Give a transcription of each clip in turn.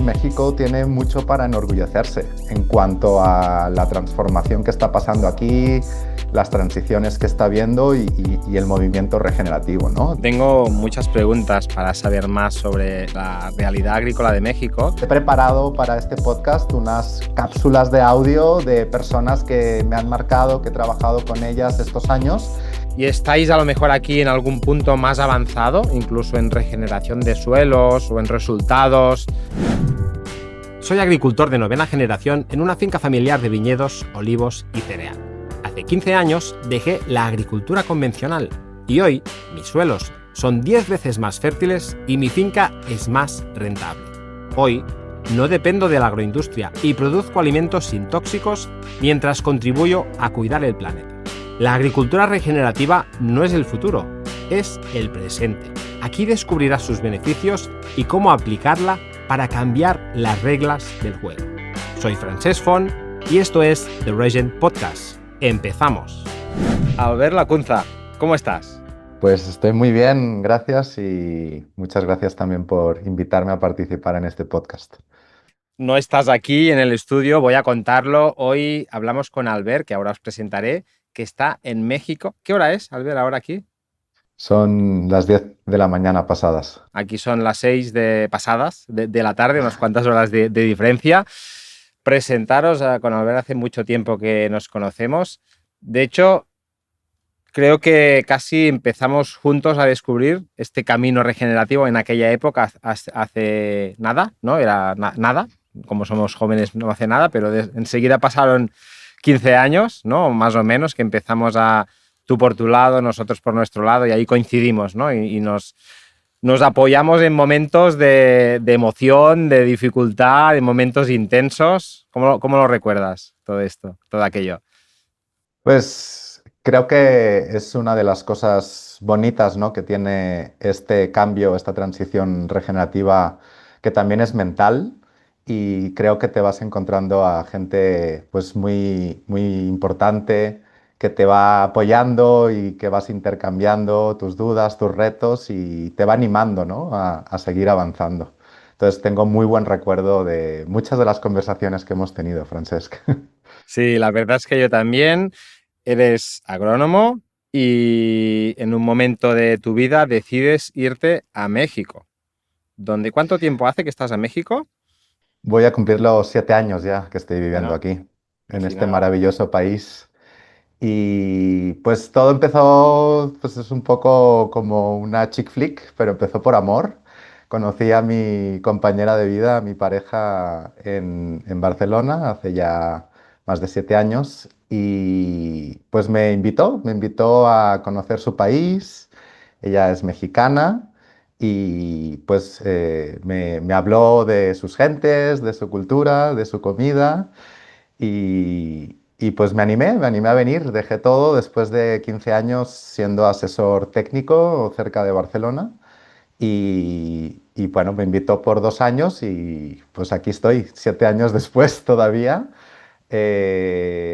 México tiene mucho para enorgullecerse en cuanto a la transformación que está pasando aquí, las transiciones que está viendo y el movimiento regenerativo, ¿no? Tengo muchas preguntas para saber más sobre la realidad agrícola de México. He preparado para este podcast unas cápsulas de audio de personas que me han marcado, que he trabajado con ellas estos años. ¿Y estáis a lo mejor aquí en algún punto más avanzado, incluso en regeneración de suelos o en resultados? Soy agricultor de 9ª generación en una finca familiar de viñedos, olivos y cereal. Hace 15 años dejé la agricultura convencional y hoy mis suelos son 10 veces más fértiles y mi finca es más rentable. Hoy no dependo de la agroindustria y produzco alimentos sin tóxicos mientras contribuyo a cuidar el planeta. La agricultura regenerativa no es el futuro, es el presente. Aquí descubrirás sus beneficios y cómo aplicarla para cambiar las reglas del juego. Soy Francesc Font y esto es The Regen Podcast. ¡Empezamos! Albert Lacunza, ¿cómo estás? Pues estoy muy bien, gracias, y muchas gracias también por invitarme a participar en este podcast. No estás aquí en el estudio, voy a contarlo. Hoy hablamos con Albert, que ahora os presentaré, que está en México. ¿Qué hora es, Albert, ahora aquí? Son las 10 de la mañana pasadas. Aquí son las 6 pasadas de la tarde, unas cuantas horas de diferencia. Presentaros con Albert, hace mucho tiempo que nos conocemos. De hecho, creo que casi empezamos juntos a descubrir este camino regenerativo en aquella época, hace nada, ¿no? Era nada, como somos jóvenes no hace nada, pero enseguida pasaron 15 años, ¿no? Más o menos, que empezamos tú por tu lado, nosotros por nuestro lado, y ahí coincidimos, ¿no? Y nos apoyamos en momentos de emoción, de dificultad, en momentos intensos. ¿Cómo lo recuerdas todo esto, todo aquello? Pues creo que es una de las cosas bonitas, ¿no?, que tiene este cambio, esta transición regenerativa, que también es mental, y creo que te vas encontrando a gente pues muy, muy importante que te va apoyando y que vas intercambiando tus dudas, tus retos, y te va animando, ¿no?, a seguir avanzando. Entonces tengo muy buen recuerdo de muchas de las conversaciones que hemos tenido, Francesc. Sí, la verdad es que yo también. Eres agrónomo y en un momento de tu vida decides irte a México. ¿Cuánto tiempo hace que estás en México? Voy a cumplir los 7 años ya que estoy viviendo Bueno, aquí, en casi este nada. maravilloso país. Y pues todo empezó, pues es un poco como una chick flick, pero empezó por amor. Conocí a mi compañera de vida, a mi pareja, en Barcelona hace ya más de 7 años, y pues me invitó a conocer su país. Ella es mexicana y pues me habló de sus gentes, de su cultura, de su comida, y pues me animé a venir. Dejé todo después de 15 años siendo asesor técnico cerca de Barcelona, y bueno, me invitó por 2 años y pues aquí estoy, 7 años después todavía,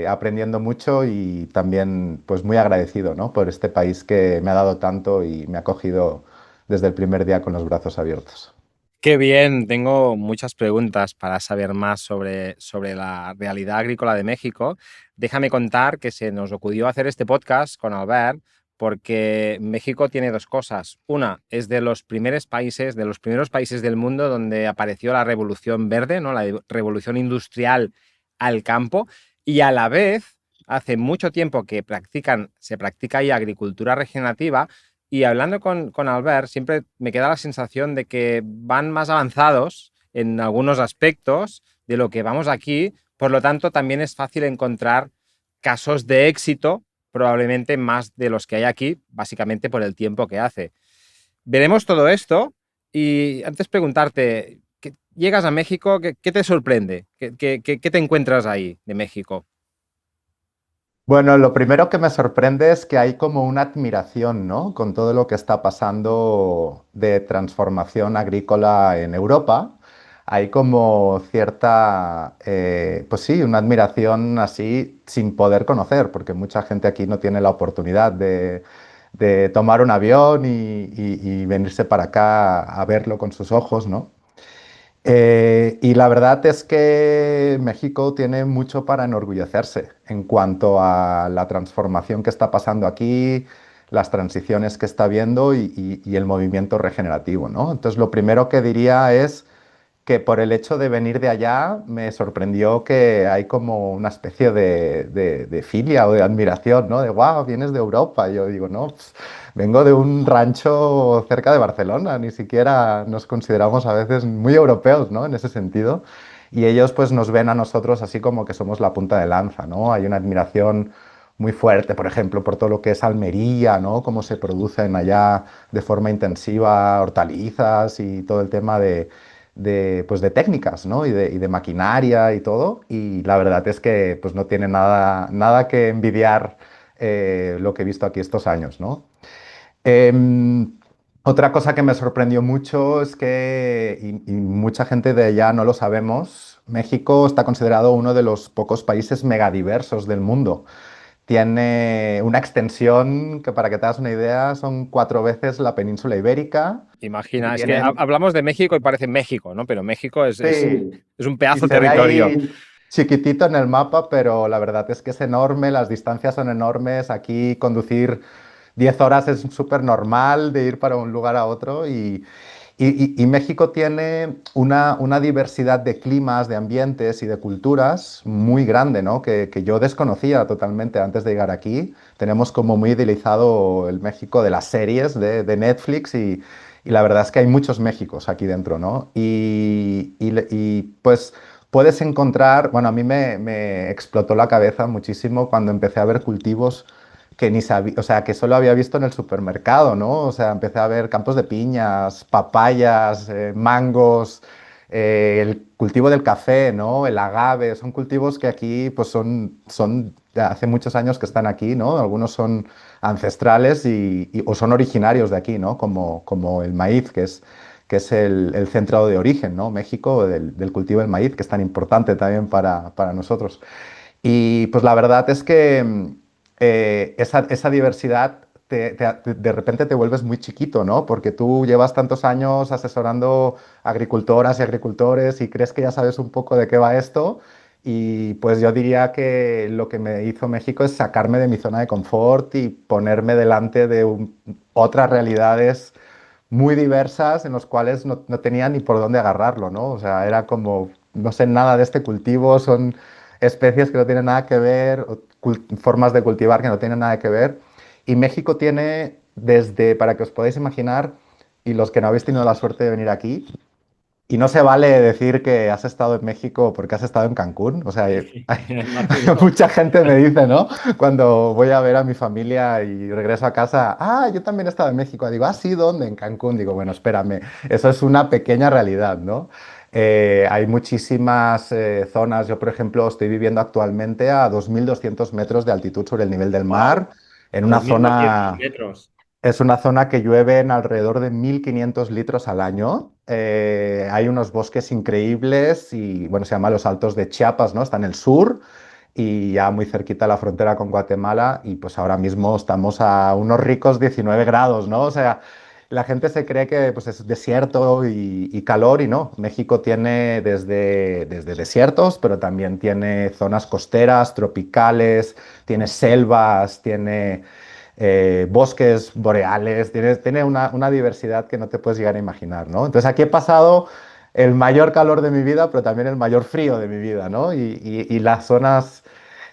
aprendiendo mucho y también pues muy agradecido, ¿no?, por este país que me ha dado tanto y me ha acogido desde el primer día con los brazos abiertos. Qué bien, tengo muchas preguntas para saber más sobre la realidad agrícola de México. Déjame contar que se nos ocurrió hacer este podcast con Albert porque México tiene dos cosas. Una, es de los primeros países del mundo donde apareció la revolución verde, ¿no? La revolución industrial al campo, y a la vez hace mucho tiempo que se practica ahí agricultura regenerativa. Y hablando con Albert, siempre me queda la sensación de que van más avanzados en algunos aspectos de lo que vamos aquí. Por lo tanto, también es fácil encontrar casos de éxito, probablemente más de los que hay aquí, básicamente por el tiempo que hace. Veremos todo esto y antes preguntarte, llegas a México, ¿qué te sorprende? ¿Qué te encuentras ahí de México? Bueno, lo primero que me sorprende es que hay como una admiración, ¿no?, con todo lo que está pasando de transformación agrícola en Europa. Hay como cierta, pues sí, una admiración así sin poder conocer, porque mucha gente aquí no tiene la oportunidad de tomar un avión y venirse para acá a verlo con sus ojos, ¿no? Y la verdad es que México tiene mucho para enorgullecerse en cuanto a la transformación que está pasando aquí, las transiciones que está viendo y el movimiento regenerativo, ¿no? Entonces, lo primero que diría es que por el hecho de venir de allá me sorprendió que hay como una especie de filia o de admiración, ¿no? De, wow, vienes de Europa. Y yo digo, no, pues, vengo de un rancho cerca de Barcelona, ni siquiera nos consideramos a veces muy europeos, ¿no? En ese sentido. Y ellos pues nos ven a nosotros así como que somos la punta de lanza, ¿no? Hay una admiración muy fuerte, por ejemplo, por todo lo que es Almería, ¿no? Cómo se producen allá de forma intensiva hortalizas y todo el tema pues de técnicas, ¿no? Y de maquinaria y todo. Y la verdad es que pues no tiene nada que envidiar lo que he visto aquí estos años, ¿no? Em, Otra cosa que me sorprendió mucho es que, y mucha gente de allá no lo sabemos, México está considerado uno de los pocos países megadiversos del mundo. Tiene una extensión que, para que te hagas una idea, son 4 veces la península ibérica y Imagina, es que tiene, hablamos de México y parece México, ¿no? Pero México sí, es un y pedazo de se ve territorio. ahí chiquitito en el mapa, pero la verdad es que es enorme, las distancias son enormes. Aquí conducir 10 horas es súper normal de ir para un lugar a otro y México tiene una diversidad de climas, de ambientes y de culturas muy grande, ¿no? Que yo desconocía totalmente antes de llegar aquí. Tenemos como muy idealizado el México de las series de Netflix y la verdad es que hay muchos Méxicos aquí dentro, ¿no? Pues puedes encontrar, bueno, a mí me explotó la cabeza muchísimo cuando empecé a ver cultivos que ni sabía, o sea, que solo había visto en el supermercado, ¿no? O sea, empecé a ver campos de piñas, papayas, mangos, el cultivo del café, ¿no? El agave, son cultivos que aquí, pues son de hace muchos años que están aquí, ¿no? Algunos son ancestrales o son originarios de aquí, ¿no? Como el maíz, que es el centro de origen, ¿no? México, del cultivo del maíz, que es tan importante también para nosotros. Y pues la verdad es que esa diversidad de repente te vuelves muy chiquito, ¿no? Porque tú llevas tantos años asesorando agricultoras y agricultores y crees que ya sabes un poco de qué va esto. Y pues yo diría que lo que me hizo México es sacarme de mi zona de confort y ponerme delante de otras realidades muy diversas en las cuales no tenía ni por dónde agarrarlo, ¿no? O sea, era como, no sé nada de este cultivo, son especies que no tienen nada que ver, o formas de cultivar que no tienen nada que ver. Y México tiene desde, para que os podáis imaginar, y los que no habéis tenido la suerte de venir aquí, y no se vale decir que has estado en México porque has estado en Cancún. O sea, Me imagino. mucha gente me dice, ¿no? Cuando voy a ver a mi familia y regreso a casa, ah, yo también he estado en México. Digo, ah, sí, ¿dónde? En Cancún. Digo, bueno, espérame, eso es una pequeña realidad, ¿no? Hay muchísimas zonas. Yo, por ejemplo, estoy viviendo actualmente a 2.200 metros de altitud sobre el nivel del Wow, mar, en una 2.200 zona metros. es una zona que llueve en alrededor de 1.500 litros al año. Hay unos bosques increíbles y, bueno, se llama Los Altos de Chiapas, ¿no? Está en el sur y ya muy cerquita a la frontera con Guatemala y pues ahora mismo estamos a unos ricos 19 grados, ¿no? O sea, la gente se cree que pues, es desierto y calor y no. México tiene desde desiertos, pero también tiene zonas costeras, tropicales, tiene selvas, tiene bosques boreales, tiene una diversidad que no te puedes llegar a imaginar, ¿no? Entonces aquí he pasado el mayor calor de mi vida, pero también el mayor frío de mi vida, ¿no? Y las zonas...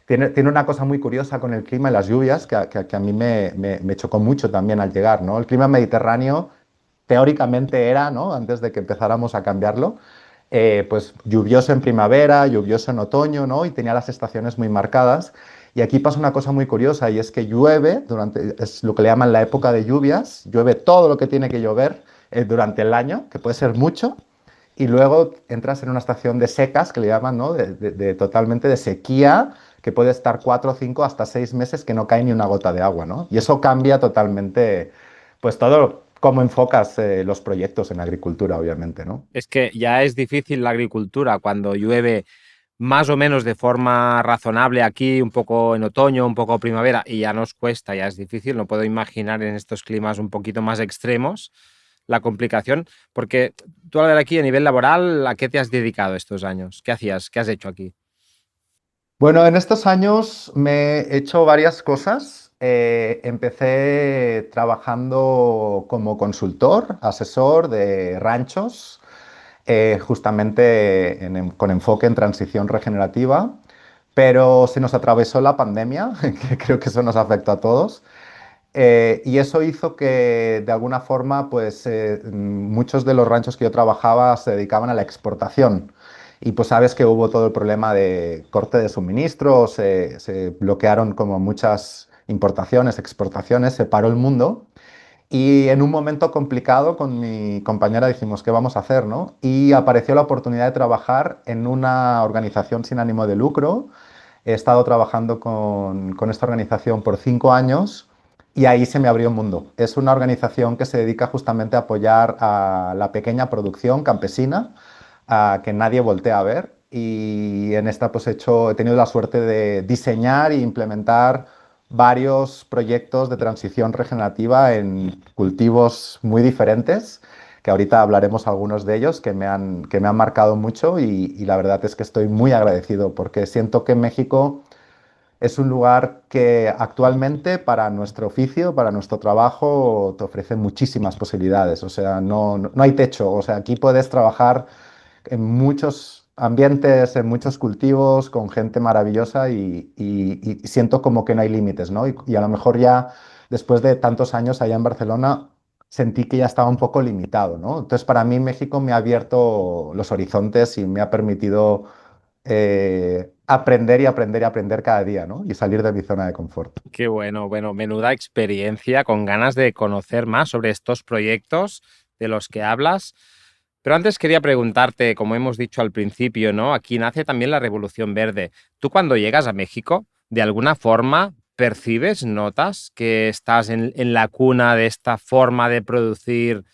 Tiene una cosa muy curiosa con el clima y las lluvias que a mí me chocó mucho también al llegar, ¿no? El clima mediterráneo teóricamente era, ¿no? Antes de que empezáramos a cambiarlo, pues lluvioso en primavera, lluvioso en otoño, ¿no? Y tenía las estaciones muy marcadas. Y aquí pasa una cosa muy curiosa y es que llueve es lo que le llaman la época de lluvias, llueve todo lo que tiene que llover durante el año, que puede ser mucho, y luego entras en una estación de secas, que le llaman, ¿no? Totalmente de sequía, que puede estar 4, 5, hasta 6 meses que no cae ni una gota de agua, ¿no? Y eso cambia totalmente, pues todo cómo enfocas los proyectos en agricultura, obviamente, ¿no? Es que ya es difícil la agricultura cuando llueve más o menos de forma razonable aquí, un poco en otoño, un poco primavera, y ya nos cuesta, ya es difícil. No puedo imaginar en estos climas un poquito más extremos la complicación, porque tú al ver aquí a nivel laboral, ¿a qué te has dedicado estos años? ¿Qué hacías? ¿Qué has hecho aquí? Bueno, en estos años me he hecho varias cosas. Empecé trabajando como consultor, asesor de ranchos, justamente con enfoque en transición regenerativa, pero se nos atravesó la pandemia, que creo que eso nos afectó a todos. Y eso hizo que, de alguna forma, pues muchos de los ranchos que yo trabajaba se dedicaban a la exportación. Y pues sabes que hubo todo el problema de corte de suministro, se bloquearon como muchas importaciones, exportaciones, se paró el mundo. Y en un momento complicado con mi compañera dijimos, ¿qué vamos a hacer, no? Y apareció la oportunidad de trabajar en una organización sin ánimo de lucro. He estado trabajando con esta organización por 5 años y ahí se me abrió un mundo. Es una organización que se dedica justamente a apoyar a la pequeña producción campesina, a que nadie voltea a ver. Y en esta pues he tenido la suerte de diseñar e implementar varios proyectos de transición regenerativa en cultivos muy diferentes, que ahorita hablaremos algunos de ellos que me han marcado mucho y la verdad es que estoy muy agradecido porque siento que México es un lugar que actualmente para nuestro oficio, para nuestro trabajo, te ofrece muchísimas posibilidades. O sea, no hay techo. O sea, aquí puedes trabajar en muchos ambientes, en muchos cultivos, con gente maravillosa y siento como que no hay límites, ¿no? Y a lo mejor ya después de tantos años allá en Barcelona sentí que ya estaba un poco limitado, ¿no? Entonces para mí México me ha abierto los horizontes y me ha permitido aprender y aprender y aprender cada día, ¿no? Y salir de mi zona de confort. Qué bueno, bueno, menuda experiencia, con ganas de conocer más sobre estos proyectos de los que hablas. Pero antes quería preguntarte, como hemos dicho al principio, ¿no? Aquí nace también la Revolución Verde. ¿Tú cuando llegas a México, de alguna forma percibes, notas que estás en la cuna de esta forma de producir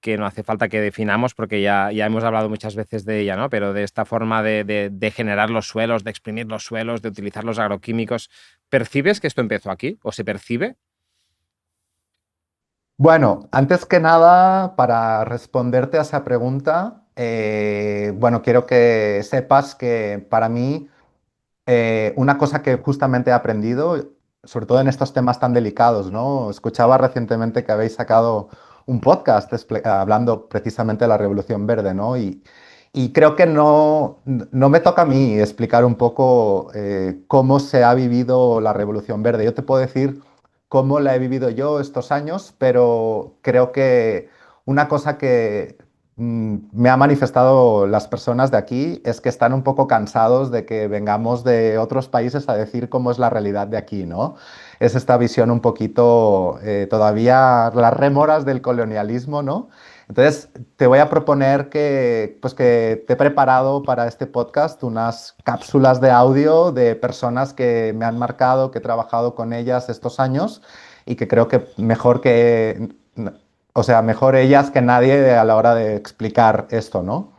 que no hace falta que definamos porque ya hemos hablado muchas veces de ella, ¿no? Pero de esta forma de generar los suelos, de exprimir los suelos, de utilizar los agroquímicos, ¿percibes que esto empezó aquí o se percibe? Bueno, antes que nada, para responderte a esa pregunta, bueno, quiero que sepas que para mí una cosa que justamente he aprendido, sobre todo en estos temas tan delicados, ¿no? Escuchaba recientemente que habéis sacado un podcast hablando precisamente de la Revolución Verde, ¿no? Y creo que no me toca a mí explicar un poco cómo se ha vivido la Revolución Verde. Yo te puedo decir cómo la he vivido yo estos años, pero creo que una cosa que me ha manifestado las personas de aquí es que están un poco cansados de que vengamos de otros países a decir cómo es la realidad de aquí, ¿no? Es esta visión un poquito todavía las rémoras del colonialismo, ¿no? Entonces, te voy a proponer pues que te he preparado para este podcast unas cápsulas de audio de personas que me han marcado, que he trabajado con ellas estos años y que creo que mejor ellas que nadie a la hora de explicar esto, ¿no?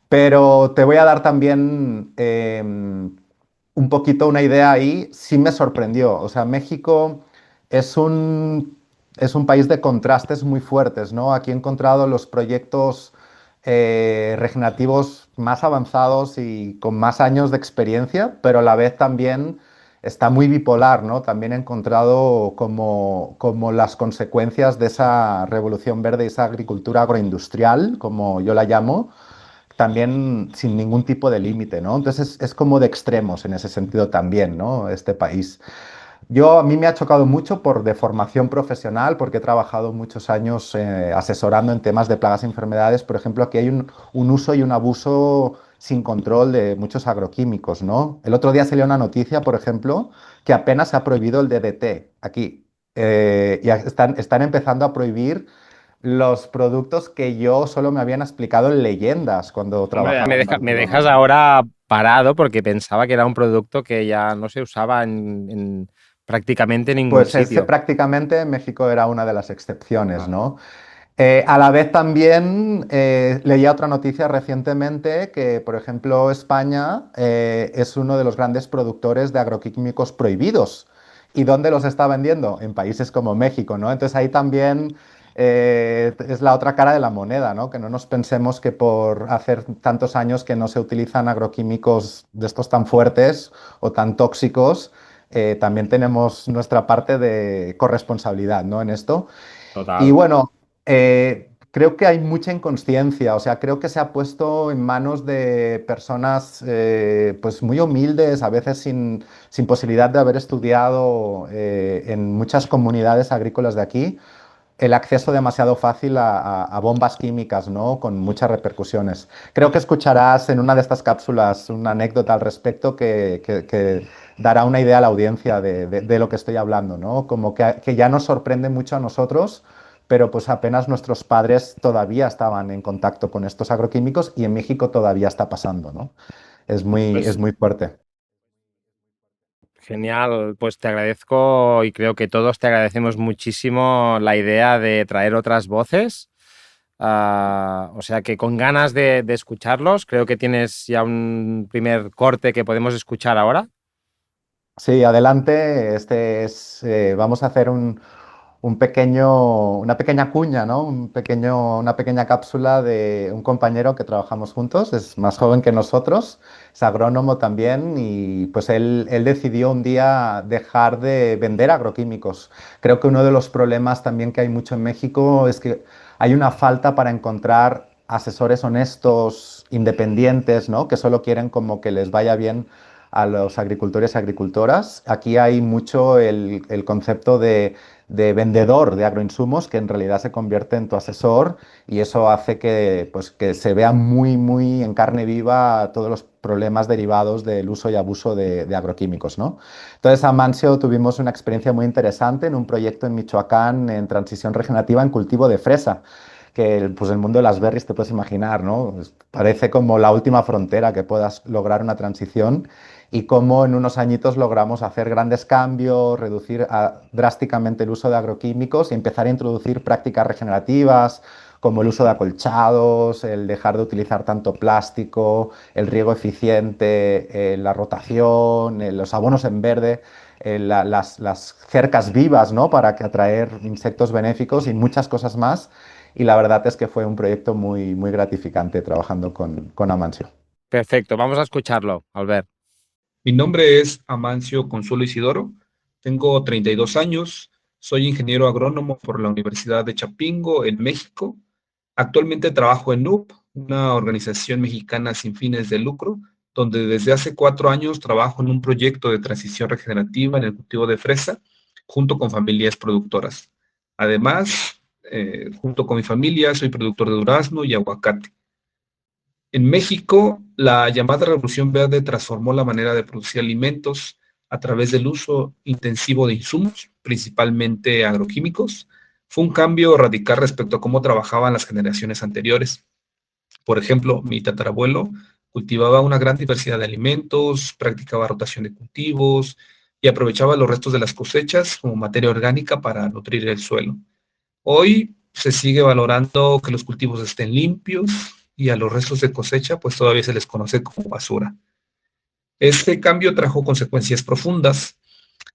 Pero te voy a dar también un poquito una idea ahí, sí me sorprendió. O sea, México es es un país de contrastes muy fuertes, ¿no? Aquí he encontrado los proyectos regenerativos más avanzados y con más años de experiencia, pero a la vez también está muy bipolar, ¿no? También he encontrado como las consecuencias de esa revolución verde y esa agricultura agroindustrial, como yo la llamo, también sin ningún tipo de límite, ¿no? Entonces es como de extremos en ese sentido también, ¿no? Este país. A mí me ha chocado mucho por de formación profesional, porque he trabajado muchos años asesorando en temas de plagas y enfermedades. Por ejemplo, aquí hay un uso y un abuso sin control de muchos agroquímicos, ¿no? El otro día salió una noticia, por ejemplo, que apenas se ha prohibido el DDT aquí. Y están empezando a prohibir los productos que yo solo me habían explicado en leyendas cuando Hombre, trabajaba en me Barcelona, dejas ¿no? ahora parado porque pensaba que era un producto que ya no se usaba en prácticamente ningún Pues ese sitio. prácticamente en México era una de las excepciones, Vale. ¿no? A la vez también leía otra noticia recientemente que, por ejemplo, España es uno de los grandes productores de agroquímicos prohibidos. ¿Y dónde los está vendiendo? En países como México, ¿no? Entonces ahí también es la otra cara de la moneda, ¿no? Que no nos pensemos que por hacer tantos años que no se utilizan agroquímicos de estos tan fuertes o tan tóxicos, también tenemos nuestra parte de corresponsabilidad, ¿no? En esto. Y Total. bueno, creo que hay mucha inconsciencia, o sea, creo que se ha puesto en manos de personas pues muy humildes, a veces sin posibilidad de haber estudiado en muchas comunidades agrícolas de aquí, el acceso demasiado fácil a bombas químicas, ¿no? Con muchas repercusiones. Creo que escucharás en una de estas cápsulas una anécdota al respecto que dará una idea a la audiencia de lo que estoy hablando, ¿no? Como que ya nos sorprende mucho a nosotros, pero pues apenas nuestros padres todavía estaban en contacto con estos agroquímicos y en México todavía está pasando, ¿no? Es Pues muy fuerte. genial, pues te agradezco y creo que todos te agradecemos muchísimo la idea de traer otras voces. O sea que con ganas de escucharlos, creo que tienes ya un primer corte que podemos escuchar ahora. Sí, adelante. Vamos a hacer una pequeña cuña, ¿no? Una pequeña cápsula de un compañero que trabajamos juntos, es más joven que nosotros, es agrónomo también y pues él decidió un día dejar de vender agroquímicos. Creo que uno de los problemas también que hay mucho en México es que hay una falta para encontrar asesores honestos, independientes, ¿no? Que solo quieren como que les vaya bien a los agricultores y agricultoras. Aquí hay mucho el concepto de vendedor de agroinsumos que en realidad se convierte en tu asesor y eso hace que, pues, que se vea muy en carne viva todos los problemas derivados del uso y abuso de agroquímicos, ¿no? Entonces, a Mancio tuvimos una experiencia muy interesante en un proyecto en Michoacán en transición regenerativa en cultivo de fresa que pues el mundo de las berries te puedes imaginar, ¿no? Parece como la última frontera que puedas lograr una transición y cómo en unos añitos logramos hacer grandes cambios, reducir drásticamente el uso de agroquímicos y empezar a introducir prácticas regenerativas como el uso de acolchados, el dejar de utilizar tanto plástico, el riego eficiente, la rotación, los abonos en verde, las cercas vivas, ¿no? Para que atraer insectos benéficos y muchas cosas más. Y la verdad es que fue un proyecto muy gratificante trabajando con Amancio. Perfecto, vamos a escucharlo, Albert. Mi nombre es Amancio Consuelo Isidoro, tengo 32 años, soy ingeniero agrónomo por la Universidad de Chapingo, en México. Actualmente trabajo en NUP, una organización mexicana sin fines de lucro, donde desde hace 4 años trabajo en un proyecto de transición regenerativa en el cultivo de fresa, junto con familias productoras. Además, junto con mi familia, soy productor de durazno y aguacate. En México, la llamada Revolución Verde transformó la manera de producir alimentos a través del uso intensivo de insumos, principalmente agroquímicos. Fue un cambio radical respecto a cómo trabajaban las generaciones anteriores. Por ejemplo, mi tatarabuelo cultivaba una gran diversidad de alimentos, practicaba rotación de cultivos y aprovechaba los restos de las cosechas como materia orgánica para nutrir el suelo. Hoy se sigue valorando que los cultivos estén limpios y a los restos de cosecha pues todavía se les conoce como basura. Este cambio trajo consecuencias profundas.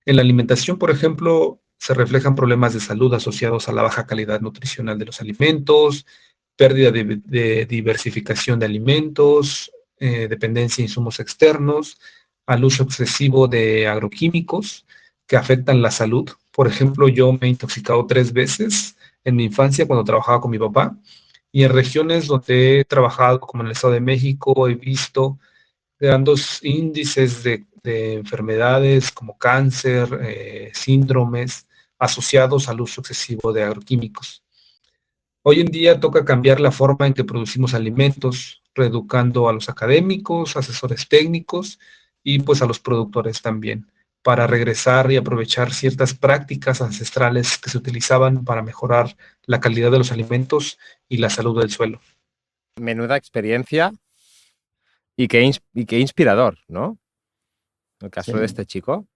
En la alimentación, por ejemplo, se reflejan problemas de salud asociados a la baja calidad nutricional de los alimentos, pérdida de diversificación de alimentos, dependencia de insumos externos, al uso excesivo de agroquímicos que afectan la salud. Por ejemplo, yo me he intoxicado 3 veces en mi infancia cuando trabajaba con mi papá y en regiones donde he trabajado, como en el Estado de México, he visto grandes índices de enfermedades como cáncer, síndromes asociados al uso excesivo de agroquímicos. Hoy en día toca cambiar la forma en que producimos alimentos, reeducando a los académicos, asesores técnicos y pues a los productores también, para regresar y aprovechar ciertas prácticas ancestrales que se utilizaban para mejorar la calidad de los alimentos y la salud del suelo. Menuda experiencia y qué inspirador, ¿no? El caso de Sí. este chico.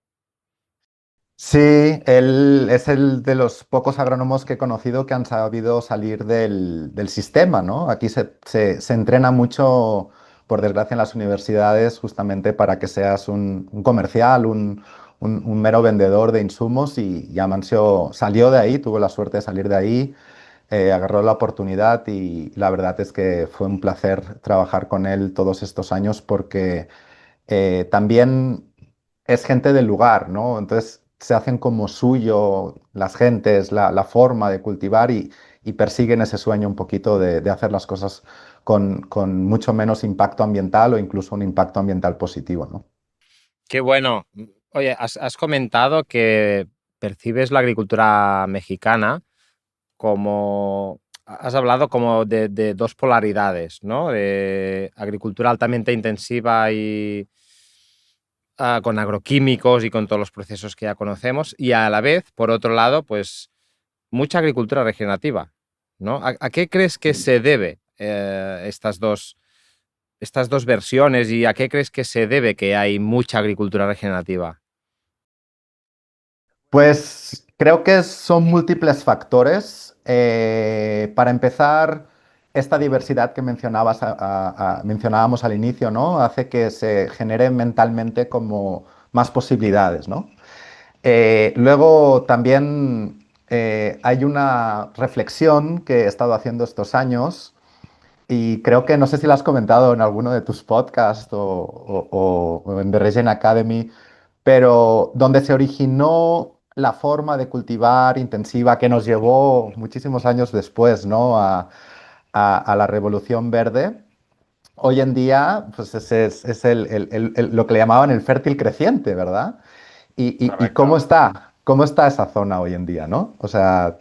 Sí, él es el de los pocos agrónomos que he conocido que han sabido salir del sistema, ¿no? Aquí se entrena mucho, por desgracia, en las universidades justamente para que seas un comercial, un mero vendedor de insumos y Amancio salió de ahí, tuvo la suerte de salir de ahí agarró la oportunidad y la verdad es que fue un placer trabajar con él todos estos años porque también es gente del lugar, ¿no? Entonces se hacen como suyo las gentes, la forma de cultivar y persiguen ese sueño un poquito de hacer las cosas con mucho menos impacto ambiental o incluso un impacto ambiental positivo, ¿no? Qué bueno. Oye, has comentado que percibes la agricultura mexicana como, has hablado como de dos polaridades, ¿no? De agricultura altamente intensiva y con agroquímicos y con todos los procesos que ya conocemos, y a la vez, por otro lado, pues mucha agricultura regenerativa, ¿no? ¿A qué crees que se debe estas dos versiones y a qué crees que se debe que hay mucha agricultura regenerativa? Pues creo que son múltiples factores. Para empezar, esta diversidad que mencionábamos al inicio, ¿no? Hace que se generen mentalmente como más posibilidades, ¿no? Luego también hay una reflexión que he estado haciendo estos años y creo que no sé si la has comentado en alguno de tus podcasts o en The Regen Academy, pero donde se originó la forma de cultivar intensiva que nos llevó muchísimos años después, ¿no? A la Revolución Verde. Hoy en día, pues es lo que le llamaban el fértil creciente, ¿verdad? Y cómo está esa zona hoy en día, ¿no? O sea,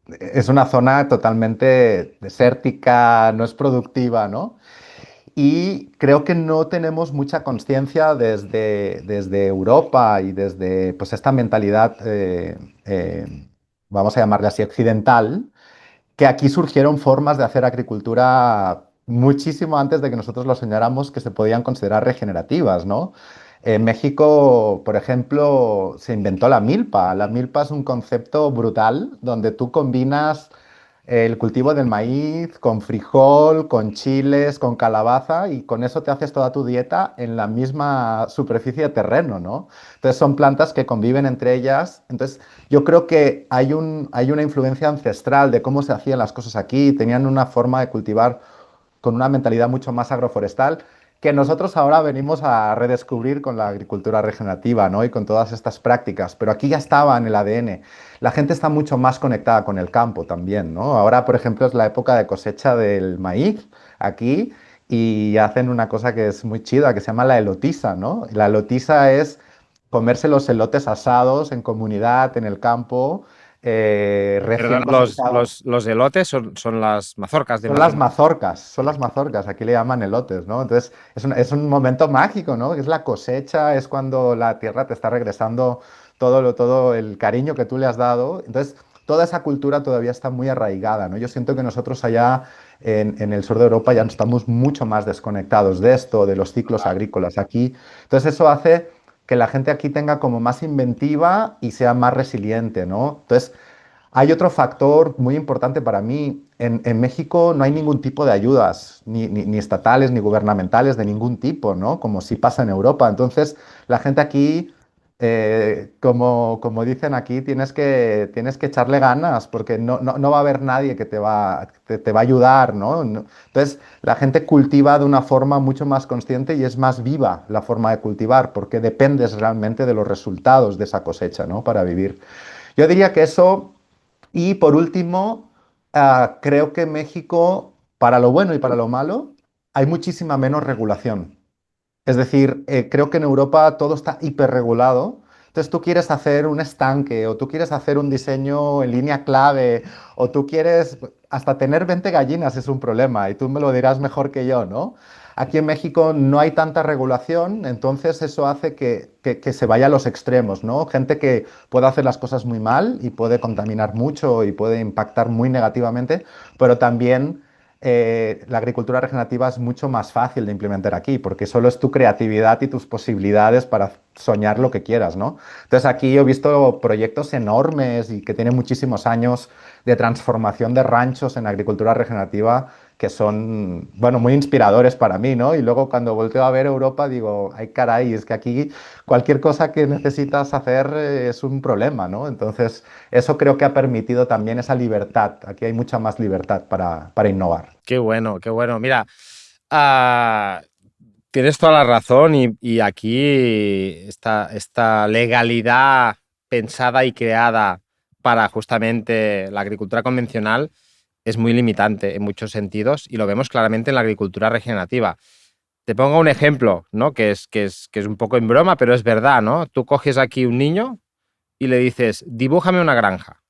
es una zona totalmente desértica, no es productiva, ¿no? Y creo que no tenemos mucha conciencia desde Europa y desde pues, esta mentalidad, vamos a llamarle así, occidental, que aquí surgieron formas de hacer agricultura muchísimo antes de que nosotros lo soñáramos que se podían considerar regenerativas, ¿no? En México, por ejemplo, se inventó la milpa. La milpa es un concepto brutal donde tú combinas el cultivo del maíz con frijol, con chiles, con calabaza y con eso te haces toda tu dieta en la misma superficie de terreno, ¿no? Entonces son plantas que conviven entre ellas. Entonces yo creo que hay una influencia ancestral de cómo se hacían las cosas aquí. Tenían una forma de cultivar con una mentalidad mucho más agroforestal que nosotros ahora venimos a redescubrir con la agricultura regenerativa, ¿no? Y con todas estas prácticas, pero aquí ya estaba en el ADN. La gente está mucho más conectada con el campo también, ¿no? Ahora, por ejemplo, es la época de cosecha del maíz aquí y hacen una cosa que es muy chida, que se llama la elotiza, ¿no? La elotiza es comerse los elotes asados en comunidad, en el campo, recién Perdón, cosechados. los elotes son las mazorcas de maíz. Son las mazorcas, aquí le llaman elotes, ¿no? Entonces es un momento mágico, ¿no? Es la cosecha, es cuando la tierra te está regresando todo el cariño que tú le has dado. Entonces, toda esa cultura todavía está muy arraigada, ¿no? Yo siento que nosotros allá en el sur de Europa ya estamos mucho más desconectados de esto, de los ciclos agrícolas aquí. Entonces, eso hace que la gente aquí tenga como más inventiva y sea más resiliente, ¿no? Entonces, hay otro factor muy importante para mí. En México no hay ningún tipo de ayudas, ni estatales, ni gubernamentales, de ningún tipo, ¿no? Como sí pasa en Europa. Entonces, la gente aquí, como dicen aquí, tienes que echarle ganas, porque no va a haber nadie que te va a ayudar, ¿no? Entonces, la gente cultiva de una forma mucho más consciente y es más viva la forma de cultivar, porque dependes realmente de los resultados de esa cosecha, ¿no? Para vivir. Yo diría que eso y por último, creo que en México, para lo bueno y para lo malo, hay muchísima menos regulación. Es decir, creo que en Europa todo está hiperregulado. Entonces tú quieres hacer un estanque o tú quieres hacer un diseño en línea clave o tú quieres hasta tener 20 gallinas es un problema y tú me lo dirás mejor que yo, ¿no? Aquí en México no hay tanta regulación, entonces eso hace que se vaya a los extremos, ¿no? Gente que puede hacer las cosas muy mal y puede contaminar mucho y puede impactar muy negativamente, pero también la agricultura regenerativa es mucho más fácil de implementar aquí, porque solo es tu creatividad y tus posibilidades para soñar lo que quieras, ¿no? Entonces aquí yo he visto proyectos enormes y que tienen muchísimos años de transformación de ranchos en agricultura regenerativa que son, bueno, muy inspiradores para mí, ¿no? Y luego cuando volteo a ver Europa digo, ay caray, es que aquí cualquier cosa que necesitas hacer es un problema, ¿no? Entonces, eso creo que ha permitido también esa libertad. Aquí hay mucha más libertad para innovar. Qué bueno, qué bueno. Mira, ah, tienes toda la razón y aquí esta legalidad pensada y creada para justamente la agricultura convencional es muy limitante en muchos sentidos y lo vemos claramente en la agricultura regenerativa. Te pongo un ejemplo, ¿no? Que es un poco en broma, pero es verdad, ¿no? Tú coges aquí un niño y le dices, dibújame una granja.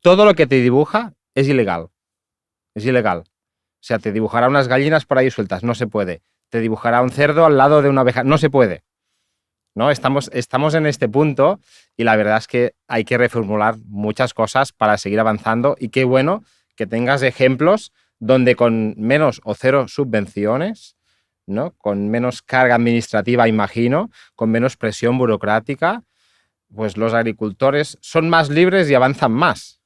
Todo lo que te dibuja es ilegal. Es ilegal. O sea, te dibujará unas gallinas por ahí sueltas, no se puede. Te dibujará un cerdo al lado de una oveja, no se puede. ¿No? Estamos en este punto y la verdad es que hay que reformular muchas cosas para seguir avanzando y qué bueno que tengas ejemplos donde con menos o cero subvenciones, ¿no? Con menos carga administrativa, imagino, con menos presión burocrática, pues los agricultores son más libres y avanzan más,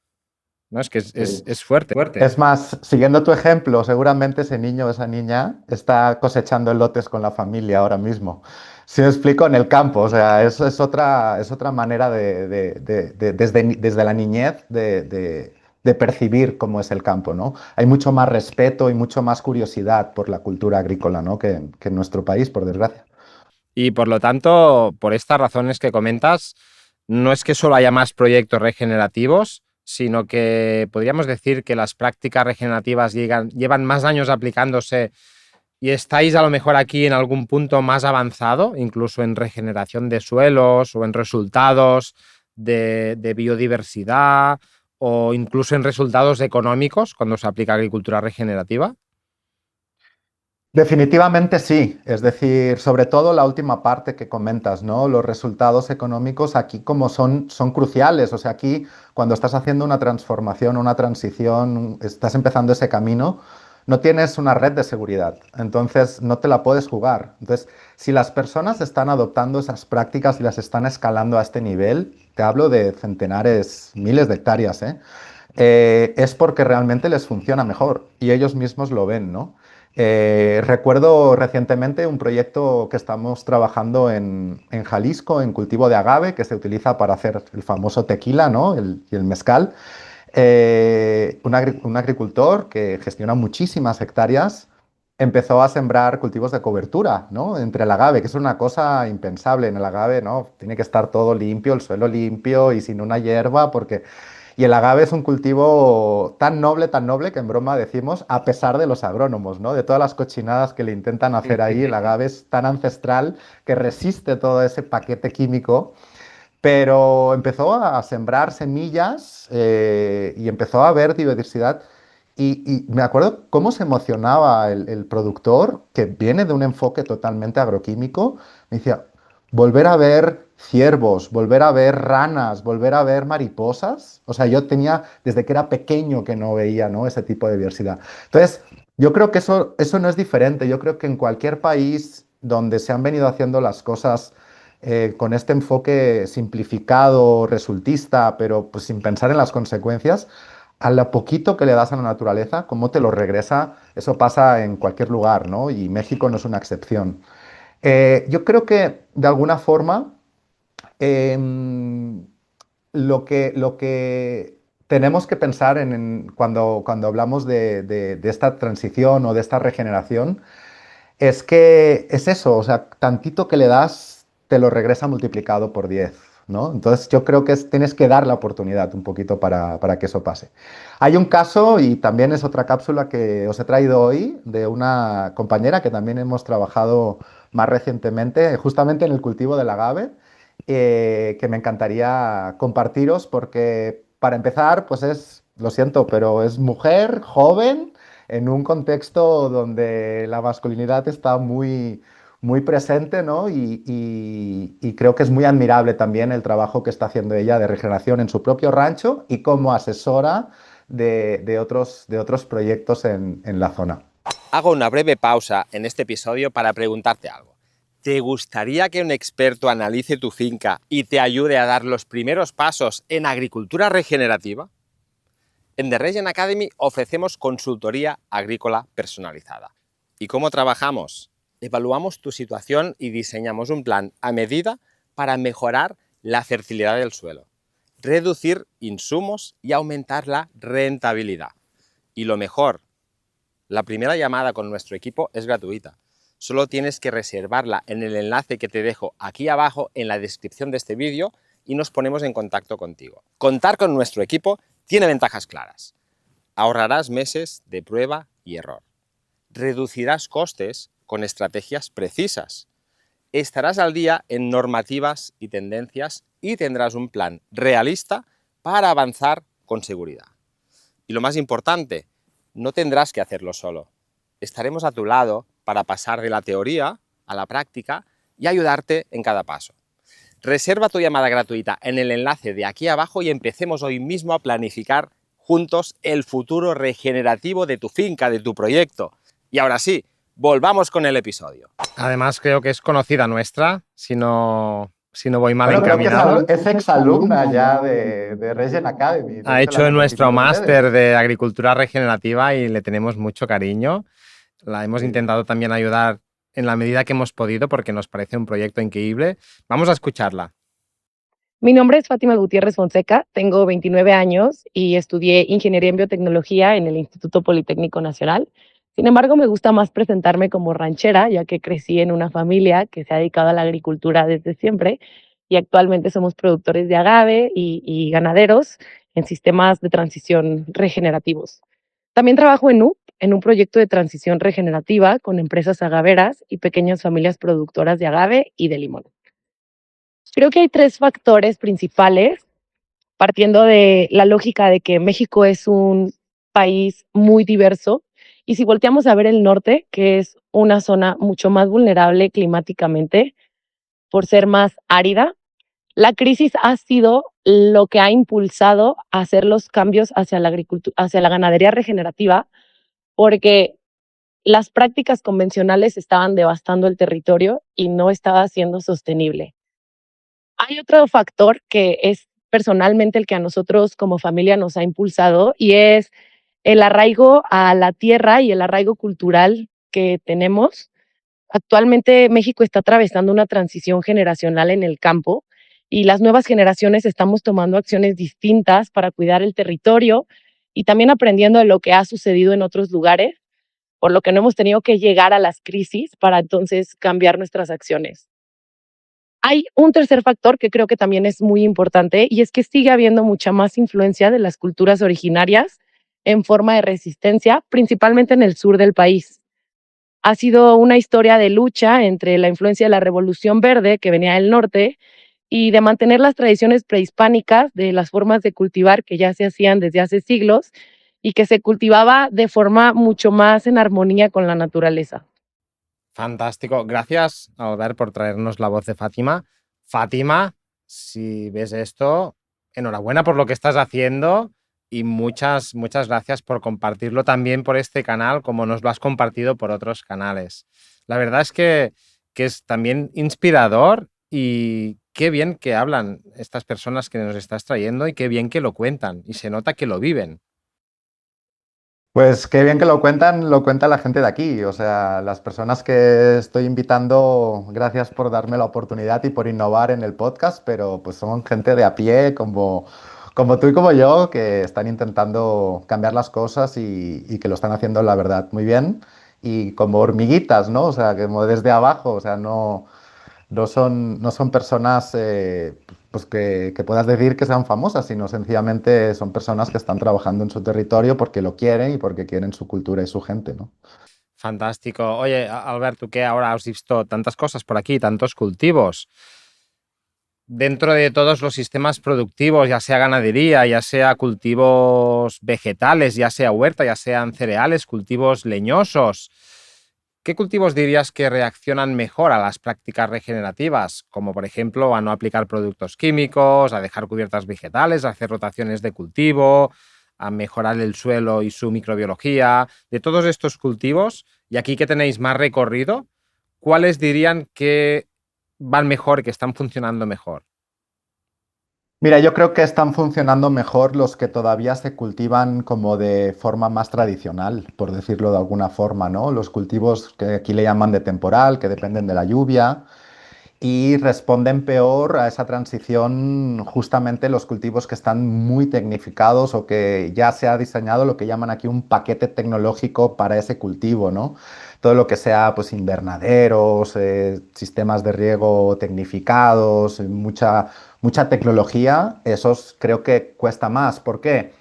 ¿no? Es que es fuerte. Es más, siguiendo tu ejemplo, seguramente ese niño o esa niña está cosechando elotes con la familia ahora mismo. Si me explico, en el campo, o sea, eso es otra manera desde la niñez de percibir cómo es el campo, ¿no? Hay mucho más respeto y mucho más curiosidad por la cultura agrícola, ¿no? Que en nuestro país, por desgracia. Y por lo tanto, por estas razones que comentas, no es que solo haya más proyectos regenerativos, sino que podríamos decir que las prácticas regenerativas llevan más años aplicándose y estáis a lo mejor aquí en algún punto más avanzado, incluso en regeneración de suelos o en resultados de biodiversidad o incluso en resultados económicos cuando se aplica agricultura regenerativa. Definitivamente sí, es decir, sobre todo la última parte que comentas, ¿no? Los resultados económicos aquí como son cruciales, o sea, aquí cuando estás haciendo una transformación, una transición, estás empezando ese camino, no tienes una red de seguridad, entonces no te la puedes jugar. Entonces, si las personas están adoptando esas prácticas y las están escalando a este nivel, te hablo de centenares, miles de hectáreas, ¿eh? Es porque realmente les funciona mejor y ellos mismos lo ven, ¿no? Recuerdo recientemente un proyecto que estamos trabajando en Jalisco, en cultivo de agave, que se utiliza para hacer el famoso tequila, ¿no? Y el mezcal. Un agricultor que gestiona muchísimas hectáreas empezó a sembrar cultivos de cobertura, ¿no? Entre el agave, que es una cosa impensable en el agave, ¿no? Tiene que estar todo limpio, el suelo limpio y sin una hierba, porque y el agave es un cultivo tan noble que en broma decimos, a pesar de los agrónomos, ¿no? De todas las cochinadas que le intentan hacer ahí, el agave es tan ancestral que resiste todo ese paquete químico, pero empezó a sembrar semillas y empezó a haber diversidad. Y me acuerdo cómo se emocionaba el productor, que viene de un enfoque totalmente agroquímico. Me decía, volver a ver ciervos, volver a ver ranas, volver a ver mariposas. O sea, yo tenía desde que era pequeño que no veía, ¿no? Ese tipo de diversidad. Entonces, yo creo que eso no es diferente. Yo creo que en cualquier país donde se han venido haciendo las cosas con este enfoque simplificado, resultista, pero pues sin pensar en las consecuencias, a lo poquito que le das a la naturaleza, cómo te lo regresa, eso pasa en cualquier lugar, ¿no? Y México no es una excepción. Yo creo que de alguna forma em, lo que tenemos que pensar cuando hablamos de esta transición o de esta regeneración es que es eso, o sea, tantito que le das, te lo regresa multiplicado por 10, ¿no? Entonces yo creo que tienes que dar la oportunidad un poquito para que eso pase. Hay un caso, y también es otra cápsula que os he traído hoy, de una compañera que también hemos trabajado más recientemente, justamente en el cultivo del agave, que me encantaría compartiros porque, para empezar, pues lo siento, pero es mujer, joven, en un contexto donde la masculinidad está muy presente, ¿no? Y creo que es muy admirable también el trabajo que está haciendo ella de regeneración en su propio rancho y como asesora de otros proyectos en la zona. Hago una breve pausa en este episodio para preguntarte algo. ¿Te gustaría que un experto analice tu finca y te ayude a dar los primeros pasos en agricultura regenerativa? En The Regen Academy ofrecemos consultoría agrícola personalizada. ¿Y cómo trabajamos? Evaluamos tu situación y diseñamos un plan a medida para mejorar la fertilidad del suelo, reducir insumos y aumentar la rentabilidad. Y lo mejor, la primera llamada con nuestro equipo es gratuita. Solo tienes que reservarla en el enlace que te dejo aquí abajo en la descripción de este vídeo y nos ponemos en contacto contigo. Contar con nuestro equipo tiene ventajas claras. Ahorrarás meses de prueba y error. Reducirás costes con estrategias precisas. Estarás al día en normativas y tendencias y tendrás un plan realista para avanzar con seguridad. Y lo más importante, no tendrás que hacerlo solo. Estaremos a tu lado para pasar de la teoría a la práctica y ayudarte en cada paso. Reserva tu llamada gratuita en el enlace de aquí abajo y empecemos hoy mismo a planificar juntos el futuro regenerativo de tu finca, de tu proyecto. Y ahora sí, volvamos con el episodio. Además, creo que es conocida nuestra, si no voy mal Bueno, creo que encaminado. es exalumna ya de Regen Academy. De Ha hecho, la hecho hemos nuestro recibido máster ustedes. de agricultura regenerativa y le tenemos mucho cariño. La hemos Sí. intentado también ayudar en la medida que hemos podido porque nos parece un proyecto increíble. Vamos a escucharla. Mi nombre es Fátima Gutiérrez Fonseca, tengo 29 años y estudié Ingeniería en Biotecnología en el Instituto Politécnico Nacional. Sin embargo, me gusta más presentarme como ranchera, ya que crecí en una familia que se ha dedicado a la agricultura desde siempre y actualmente somos productores de agave y ganaderos en sistemas de transición regenerativos. También trabajo en UP, en un proyecto de transición regenerativa con empresas agaveras y pequeñas familias productoras de agave y de limón. Creo que hay tres factores principales, partiendo de la lógica de que México es un país muy diverso, y si volteamos a ver el norte, que es una zona mucho más vulnerable climáticamente por ser más árida, la crisis ha sido lo que ha impulsado a hacer los cambios hacia la agricultura, hacia la ganadería regenerativa, porque las prácticas convencionales estaban devastando el territorio y no estaba siendo sostenible. Hay otro factor que es personalmente el que a nosotros como familia nos ha impulsado y es el arraigo a la tierra y el arraigo cultural que tenemos. Actualmente México está atravesando una transición generacional en el campo y las nuevas generaciones estamos tomando acciones distintas para cuidar el territorio y también aprendiendo de lo que ha sucedido en otros lugares, por lo que no hemos tenido que llegar a las crisis para entonces cambiar nuestras acciones. Hay un tercer factor que creo que también es muy importante y es que sigue habiendo mucha más influencia de las culturas originarias en forma de resistencia, principalmente en el sur del país. Ha sido una historia de lucha entre la influencia de la Revolución Verde, que venía del norte, y de mantener las tradiciones prehispánicas de las formas de cultivar que ya se hacían desde hace siglos y que se cultivaba de forma mucho más en armonía con la naturaleza. Fantástico. Gracias, Albert, por traernos la voz de Fátima. Fátima, si ves esto, enhorabuena por lo que estás haciendo y muchas gracias por compartirlo también por este canal como nos lo has compartido por otros canales. La verdad es que es también inspirador y qué bien que hablan estas personas que nos estás trayendo y qué bien que lo cuentan y se nota que lo viven. Pues qué bien que lo cuenta la gente de aquí. O sea, las personas que estoy invitando, gracias por darme la oportunidad y por innovar en el podcast, pero pues son gente de a pie, como tú y como yo, que están intentando cambiar las cosas y que lo están haciendo, la verdad, muy bien. Y como hormiguitas, ¿no? O sea, como desde abajo, o sea, no son personas pues que puedas decir que sean famosas, sino sencillamente son personas que están trabajando en su territorio porque lo quieren y porque quieren su cultura y su gente, ¿no? Fantástico. Oye, Albert, tú que ahora has visto tantas cosas por aquí, tantos cultivos. Dentro de todos los sistemas productivos, ya sea ganadería, ya sea cultivos vegetales, ya sea huerta, ya sean cereales, cultivos leñosos, ¿qué cultivos dirías que reaccionan mejor a las prácticas regenerativas? Como por ejemplo a no aplicar productos químicos, a dejar cubiertas vegetales, a hacer rotaciones de cultivo, a mejorar el suelo y su microbiología. De todos estos cultivos, y aquí que tenéis más recorrido, ¿cuáles dirían que van mejor, que están funcionando mejor? Mira, yo creo que están funcionando mejor los que todavía se cultivan como de forma más tradicional, por decirlo de alguna forma, ¿no? Los cultivos que aquí le llaman de temporal, que dependen de la lluvia y responden peor a esa transición justamente los cultivos que están muy tecnificados o que ya se ha diseñado lo que llaman aquí un paquete tecnológico para ese cultivo, ¿no? Todo lo que sea pues invernaderos, sistemas de riego tecnificados, mucha tecnología, esos creo que cuesta más. ¿Por qué?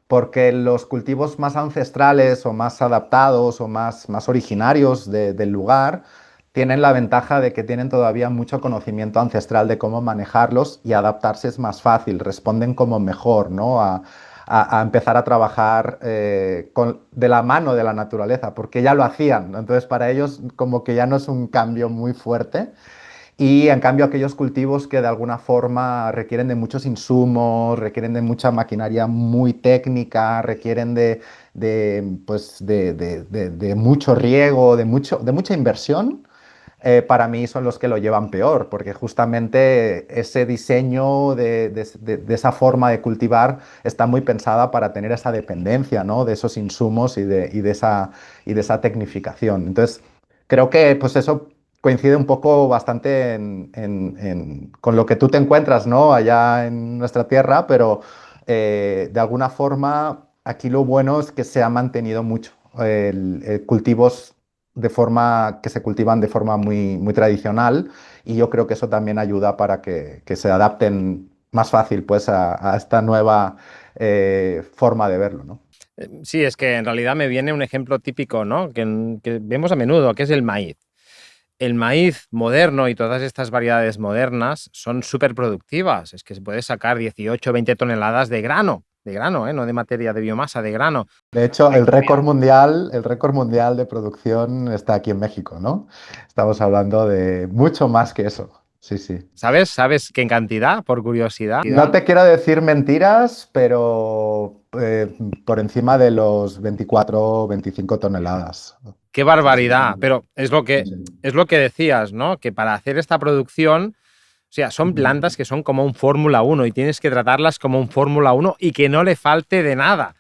Porque los cultivos más ancestrales o más adaptados o más originarios del lugar tienen la ventaja de que tienen todavía mucho conocimiento ancestral de cómo manejarlos y adaptarse es más fácil, responden como mejor, ¿no? A empezar a trabajar de la mano de la naturaleza, porque ya lo hacían. Entonces, para ellos como que ya no es un cambio muy fuerte. Y en cambio aquellos cultivos que de alguna forma requieren de muchos insumos, requieren de mucha maquinaria muy técnica, requieren de mucho riego, de mucha inversión, para mí son los que lo llevan peor, porque justamente ese diseño de esa forma de cultivar está muy pensada para tener esa dependencia, ¿no? De esos insumos y de esa tecnificación. Entonces, creo que pues eso coincide un poco bastante con lo que tú te encuentras, ¿no? Allá en nuestra tierra, pero de alguna forma aquí lo bueno es que se ha mantenido mucho cultivos que se cultivan de forma muy tradicional y yo creo que eso también ayuda para que se adapten más fácil pues a esta nueva forma de verlo, ¿no? Sí, es que en realidad me viene un ejemplo típico, ¿no? Que vemos a menudo, que es el maíz. El maíz moderno y todas estas variedades modernas son súper productivas. Es que se puede sacar 18 o 20 toneladas de grano, ¿eh? No de materia de biomasa, de grano. De hecho, el récord mundial de producción está aquí en México, ¿no? Estamos hablando de mucho más que eso. Sí, sí. ¿Sabes qué cantidad? Por curiosidad. No te quiero decir mentiras, pero por encima de los 24 o 25 toneladas. Qué Sí, sí. barbaridad. Pero es lo que decías, ¿no? Que para hacer esta producción, o sea, son plantas que son como un Fórmula 1 y tienes que tratarlas como un Fórmula 1 y que no le falte de nada.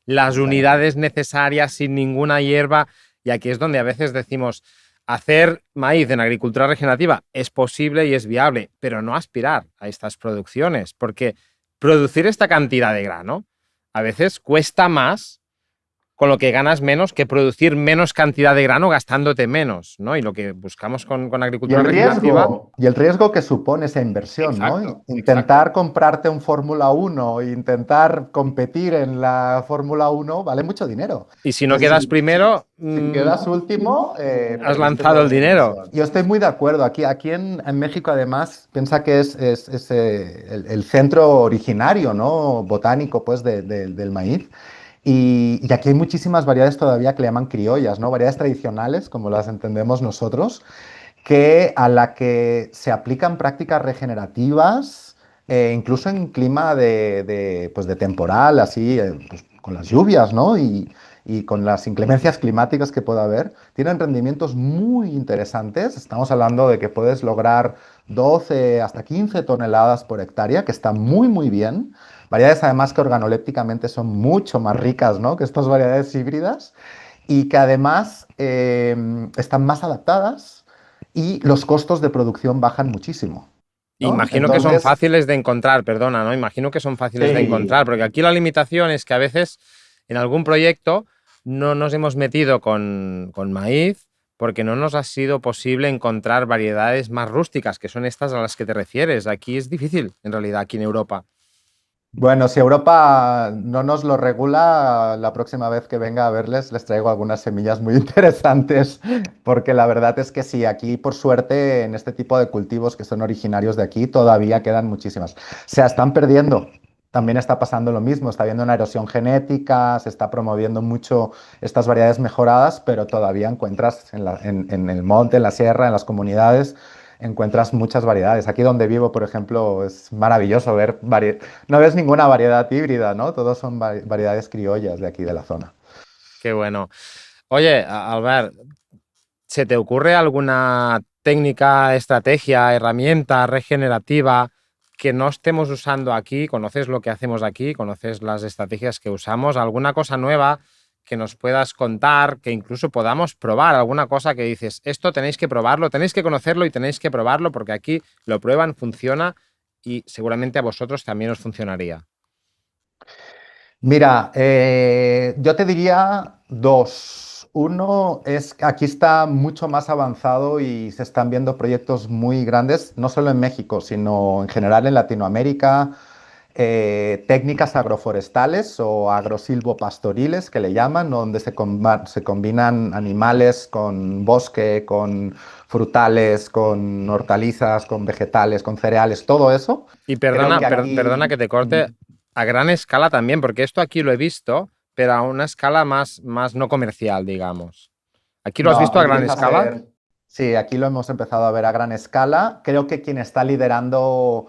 Las unidades necesarias sin ninguna hierba. Y aquí es donde a veces decimos, hacer maíz en agricultura regenerativa es posible y es viable, pero no aspirar a estas producciones, porque producir esta cantidad de grano a veces cuesta más, con lo que ganas menos que producir menos cantidad de grano gastándote menos, ¿no? Y lo que buscamos con agricultura regenerativa. Y el riesgo que supone esa inversión, ¿no? Intentar comprarte un Fórmula 1 e intentar competir en la Fórmula 1 vale mucho dinero. Y si no Entonces, quedas primero, si quedas último, has perdiste lanzado toda el la dinero. inversión. Yo estoy muy de acuerdo. Aquí en México, además, piensa que es el centro originario, ¿no? Botánico, pues, del maíz. Y aquí hay muchísimas variedades todavía que le llaman criollas, ¿no? Variedades tradicionales, como las entendemos nosotros, a la que se aplican prácticas regenerativas, incluso en clima pues de temporal, así, pues con las lluvias, ¿no? Y con las inclemencias climáticas que pueda haber, tienen rendimientos muy interesantes. Estamos hablando de que puedes lograr 12 hasta 15 toneladas por hectárea, que está muy bien. Variedades además que organolépticamente son mucho más ricas, ¿no? Que estas variedades híbridas y que además están más adaptadas y los costos de producción bajan muchísimo, ¿no? Imagino que son Entonces, fáciles de encontrar, perdona, ¿no? Imagino que son fáciles de sí. encontrar, porque aquí la limitación es que a veces en algún proyecto no nos hemos metido con maíz porque no nos ha sido posible encontrar variedades más rústicas, que son estas a las que te refieres. Aquí es difícil, en realidad, aquí en Europa. Bueno, si Europa no nos lo regula, la próxima vez que venga a verles les traigo algunas semillas muy interesantes, porque la verdad es que sí, aquí por suerte en este tipo de cultivos que son originarios de aquí todavía quedan muchísimas. Se están perdiendo. También está pasando lo mismo, está habiendo una erosión genética, se está promoviendo mucho estas variedades mejoradas, pero todavía encuentras en el monte, en la sierra, en las comunidades, encuentras muchas variedades. Aquí donde vivo, por ejemplo, es maravilloso ver no ves ninguna variedad híbrida, ¿no? Todos son variedades criollas de aquí de la zona. Qué bueno. Oye, Albert, ¿se te ocurre alguna técnica, estrategia, herramienta regenerativa que no estemos usando aquí? ¿Conoces lo que hacemos aquí? ¿Conoces las estrategias que usamos? ¿Alguna cosa nueva que nos puedas contar, que incluso podamos probar? ¿Alguna cosa que dices, esto tenéis que probarlo, tenéis que conocerlo y tenéis que probarlo porque aquí lo prueban, funciona y seguramente a vosotros también os funcionaría? Mira, yo te diría dos. Uno es que aquí está mucho más avanzado y se están viendo proyectos muy grandes, no solo en México, sino en general en Latinoamérica, técnicas agroforestales o agrosilvopastoriles que le llaman, ¿no? Donde se combinan animales con bosque, con frutales, con hortalizas, con vegetales, con cereales, todo eso. Y Creo que perdona que aquí... te corte, a gran escala también, porque esto aquí lo he visto, pero a una escala más no comercial, digamos. ¿Aquí lo has No, visto a gran empieza a escala? ser... Sí, aquí lo hemos empezado a ver a gran escala. Creo que quien está liderando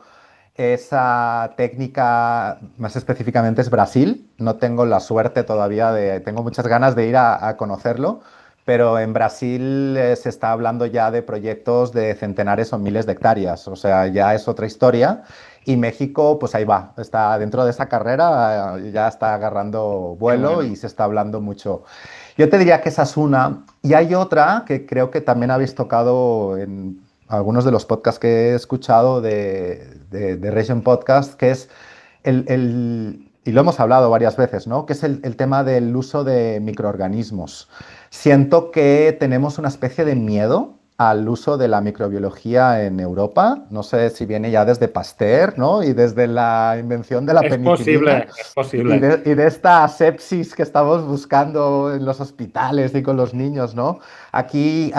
esa técnica más específicamente es Brasil. No tengo la suerte todavía de... Tengo muchas ganas de ir a conocerlo, pero en Brasil se está hablando ya de proyectos de centenares o miles de hectáreas. O sea, ya es otra historia. Y México, pues ahí va, está dentro de esa carrera, ya está agarrando Qué vuelo bueno. y se está hablando mucho. Yo te diría que esa es una. Y hay otra que creo que también habéis tocado en algunos de los podcasts que he escuchado de Region Podcast, que es y lo hemos hablado varias veces, ¿no? Que es el tema del uso de microorganismos. Siento que tenemos una especie de miedo al uso de la microbiología en Europa. No sé si viene ya desde Pasteur, ¿no? Y desde la invención de la Es penicilina. posible, es posible. Y de esta sepsis que estamos buscando en los hospitales y con los niños, ¿no? Aquí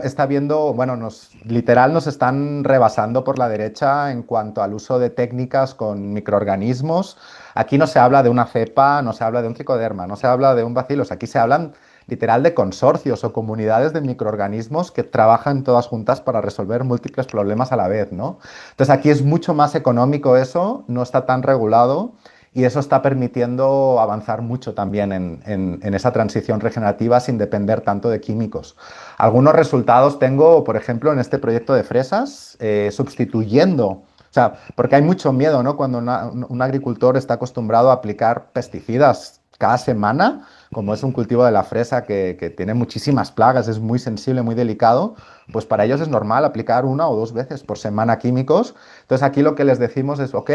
está viendo, bueno, literal nos están rebasando por la derecha en cuanto al uso de técnicas con microorganismos. Aquí no se habla de una cepa, no se habla de un tricoderma, no se habla de un bacillus, aquí se hablan literal de consorcios o comunidades de microorganismos que trabajan todas juntas para resolver múltiples problemas a la vez, ¿no? Entonces aquí es mucho más económico eso, no está tan regulado. Y eso está permitiendo avanzar mucho también en esa transición regenerativa sin depender tanto de químicos. Algunos resultados tengo, por ejemplo, en este proyecto de fresas, sustituyendo, o sea, porque hay mucho miedo, ¿no? Cuando un agricultor está acostumbrado a aplicar pesticidas cada semana, como es un cultivo de la fresa que tiene muchísimas plagas, es muy sensible, muy delicado, pues para ellos es normal aplicar una o dos veces por semana químicos. Entonces aquí lo que les decimos es, ok,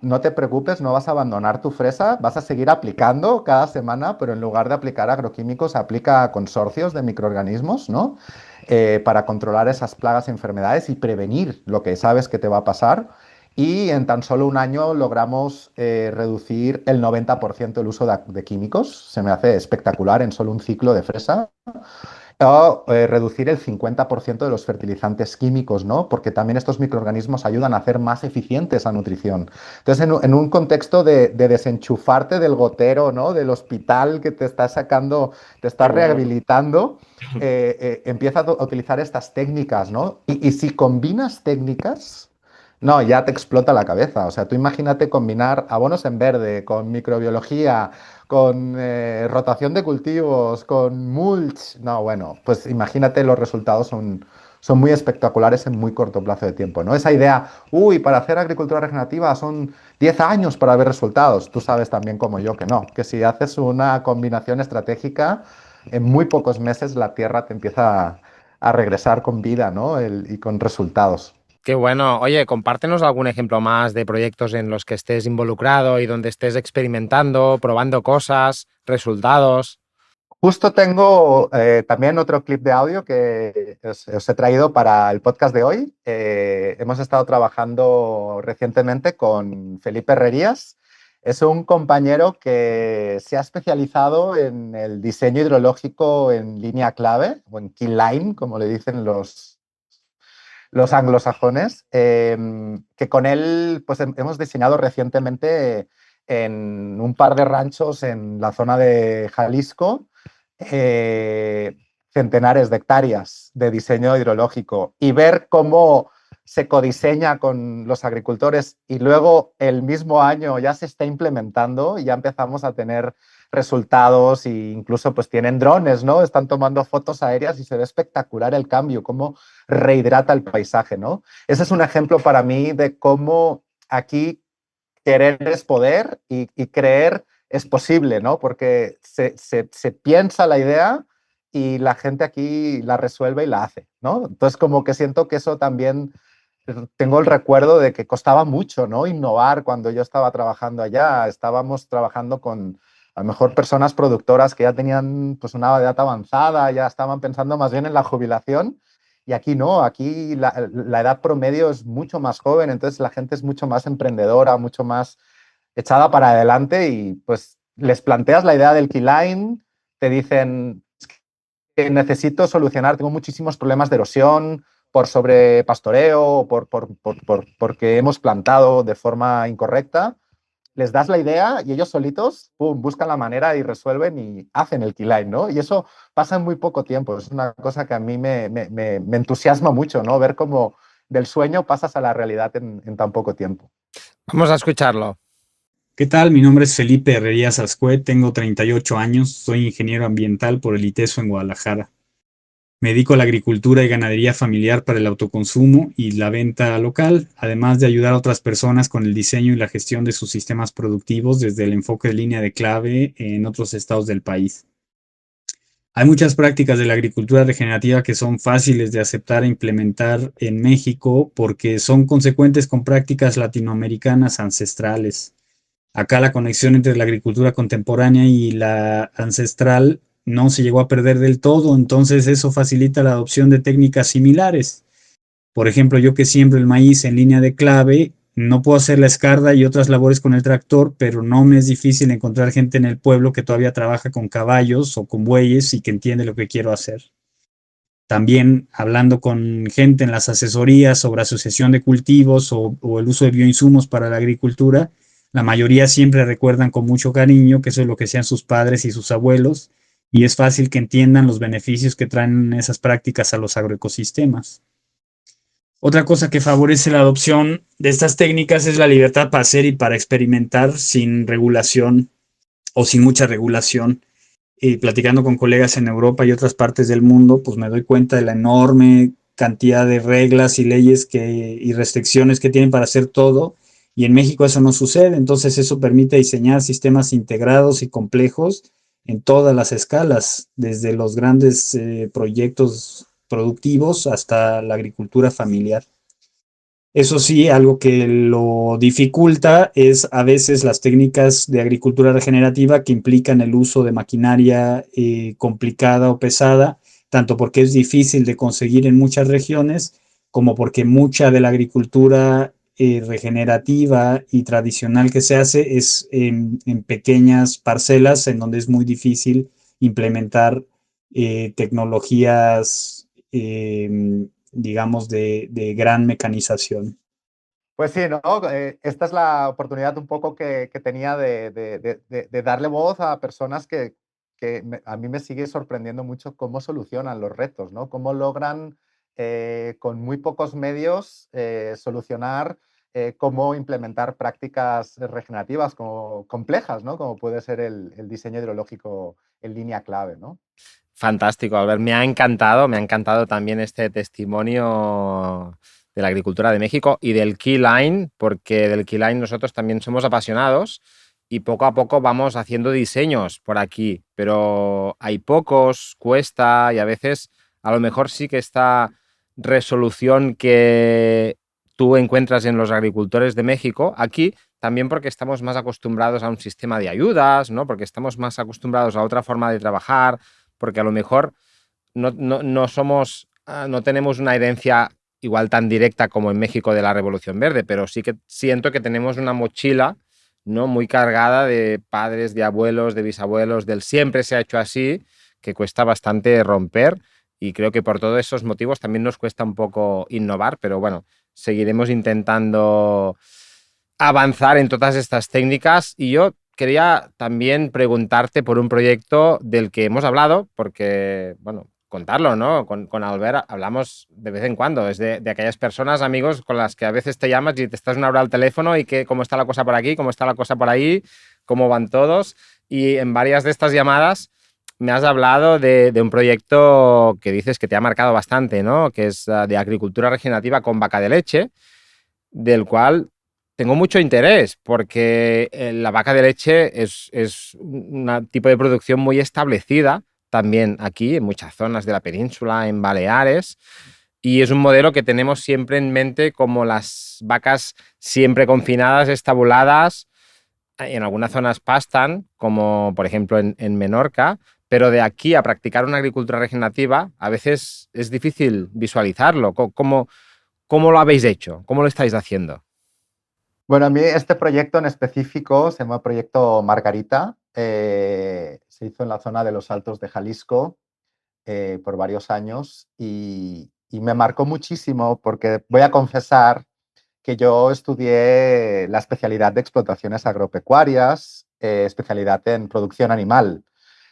no te preocupes, no vas a abandonar tu fresa, vas a seguir aplicando cada semana, pero en lugar de aplicar agroquímicos, aplica consorcios de microorganismos, ¿no? Para controlar esas plagas y enfermedades y prevenir lo que sabes que te va a pasar. Y en tan solo un año logramos reducir el 90% el uso de químicos. Se me hace espectacular en solo un ciclo de fresa. O reducir el 50% de los fertilizantes químicos, ¿no? Porque también estos microorganismos ayudan a hacer más eficiente esa nutrición. Entonces, en un contexto de desenchufarte del gotero, ¿no? Del hospital que te está sacando, te está Qué bueno. rehabilitando, empieza a utilizar estas técnicas, ¿no? Y si combinas técnicas, no, ya te explota la cabeza. O sea, tú imagínate combinar abonos en verde con microbiología, con rotación de cultivos, con mulch. No, bueno, pues imagínate los resultados son muy espectaculares en muy corto plazo de tiempo, ¿no? Esa idea, uy, para hacer agricultura regenerativa son 10 años para ver resultados. Tú sabes también como yo que no, que si haces una combinación estratégica, en muy pocos meses la tierra te empieza a regresar con vida, ¿no? Y con resultados. Qué bueno. Oye, compártenos algún ejemplo más de proyectos en los que estés involucrado y donde estés experimentando, probando cosas, resultados. Justo tengo también otro clip de audio que os he traído para el podcast de hoy. Hemos estado trabajando recientemente con Felipe Herrerías. Es un compañero que se ha especializado en el diseño hidrológico en línea clave, o en key line, como le dicen los anglosajones, que con él pues, hemos diseñado recientemente en un par de ranchos en la zona de Jalisco eh, centenares de hectáreas de diseño hidrológico y ver cómo se codiseña con los agricultores y luego el mismo año ya se está implementando y ya empezamos a tener resultados, e incluso pues tienen drones, ¿no? Están tomando fotos aéreas y se ve espectacular el cambio, cómo rehidrata el paisaje, ¿no? Ese es un ejemplo para mí de cómo aquí querer es poder y creer es posible, ¿no? Porque se piensa la idea y la gente aquí la resuelve y la hace, ¿no? Entonces como que siento que eso también, tengo el recuerdo de que costaba mucho, ¿no? Innovar cuando yo estaba trabajando allá. Estábamos trabajando con a lo mejor personas productoras que ya tenían pues una edad avanzada, ya estaban pensando más bien en la jubilación. Y aquí no, aquí la edad promedio es mucho más joven, entonces la gente es mucho más emprendedora, mucho más echada para adelante y pues les planteas la idea del keyline, te dicen que necesito solucionar, tengo muchísimos problemas de erosión por sobrepastoreo, porque hemos plantado de forma incorrecta. Les das la idea y ellos solitos, pum, buscan la manera y resuelven y hacen el keyline, ¿no? Y eso pasa en muy poco tiempo. Es una cosa que a mí me entusiasma mucho, ¿no? Ver cómo del sueño pasas a la realidad en tan poco tiempo. Vamos a escucharlo. ¿Qué tal? Mi nombre es Felipe Herrerías Azcue, tengo 38 años, soy ingeniero ambiental por el ITESO en Guadalajara. Me dedico a la agricultura y ganadería familiar para el autoconsumo y la venta local, además de ayudar a otras personas con el diseño y la gestión de sus sistemas productivos desde el enfoque de línea de clave en otros estados del país. Hay muchas prácticas de la agricultura regenerativa que son fáciles de aceptar e implementar en México porque son consecuentes con prácticas latinoamericanas ancestrales. Acá la conexión entre la agricultura contemporánea y la ancestral no se llegó a perder del todo, entonces eso facilita la adopción de técnicas similares. Por ejemplo, yo que siembro el maíz en línea de clave, no puedo hacer la escarda y otras labores con el tractor, pero no me es difícil encontrar gente en el pueblo que todavía trabaja con caballos o con bueyes y que entiende lo que quiero hacer. También hablando con gente en las asesorías sobre asociación de cultivos o el uso de bioinsumos para la agricultura, la mayoría siempre recuerdan con mucho cariño que eso es lo que hacían sus padres y sus abuelos, y es fácil que entiendan los beneficios que traen esas prácticas a los agroecosistemas. Otra cosa que favorece la adopción de estas técnicas es la libertad para hacer y para experimentar sin regulación o sin mucha regulación. Y platicando con colegas en Europa y otras partes del mundo, pues me doy cuenta de la enorme cantidad de reglas y leyes y restricciones que tienen para hacer todo. Y en México eso no sucede, entonces eso permite diseñar sistemas integrados y complejos en todas las escalas, desde los grandes proyectos productivos hasta la agricultura familiar. Eso sí, algo que lo dificulta es a veces las técnicas de agricultura regenerativa que implican el uso de maquinaria complicada o pesada, tanto porque es difícil de conseguir en muchas regiones, como porque mucha de la agricultura regenerativa y tradicional que se hace es en pequeñas parcelas en donde es muy difícil implementar tecnologías digamos, de gran mecanización. Pues sí, ¿no? Esta es la oportunidad un poco que tenía de darle voz a personas a mí me sigue sorprendiendo mucho cómo solucionan los retos, ¿no? Cómo logran con muy pocos medios solucionar cómo implementar prácticas regenerativas como complejas, ¿no? Como puede ser el diseño hidrológico en línea clave, ¿no? Fantástico, Albert. Me ha encantado también este testimonio de la agricultura de México y del Keyline, porque del Keyline nosotros también somos apasionados y poco a poco vamos haciendo diseños por aquí, pero hay pocos, cuesta y a veces a lo mejor sí que esta resolución que tú encuentras en los agricultores de México, aquí también porque estamos más acostumbrados a un sistema de ayudas, ¿no? Porque estamos más acostumbrados a otra forma de trabajar, porque a lo mejor no somos, no tenemos una herencia igual tan directa como en México de la Revolución Verde, pero sí que siento que tenemos una mochila, ¿no? Muy cargada de padres, de abuelos, de bisabuelos, del siempre se ha hecho así, que cuesta bastante romper y creo que por todos esos motivos también nos cuesta un poco innovar, pero bueno, seguiremos intentando avanzar en todas estas técnicas y yo quería también preguntarte por un proyecto del que hemos hablado, porque, bueno, contarlo, ¿no? Con Albert hablamos de vez en cuando, es de aquellas personas, amigos, con las que a veces te llamas y te estás una hora al teléfono y que cómo está la cosa por aquí, cómo está la cosa por ahí, cómo van todos. Y en varias de estas llamadas me has hablado de un proyecto que dices que te ha marcado bastante, ¿no? Que es de agricultura regenerativa con vaca de leche, del cual tengo mucho interés porque la vaca de leche es un tipo de producción muy establecida también aquí, en muchas zonas de la península, en Baleares, y es un modelo que tenemos siempre en mente como las vacas siempre confinadas, estabuladas. En algunas zonas pastan, como por ejemplo en Menorca, pero de aquí a practicar una agricultura regenerativa a veces es difícil visualizarlo. ¿Cómo lo habéis hecho? ¿Cómo lo estáis haciendo? Bueno, a mí este proyecto en específico se llama Proyecto Margarita. Se hizo en la zona de los Altos de Jalisco por varios años y me marcó muchísimo porque voy a confesar que yo estudié la especialidad de explotaciones agropecuarias, especialidad en producción animal.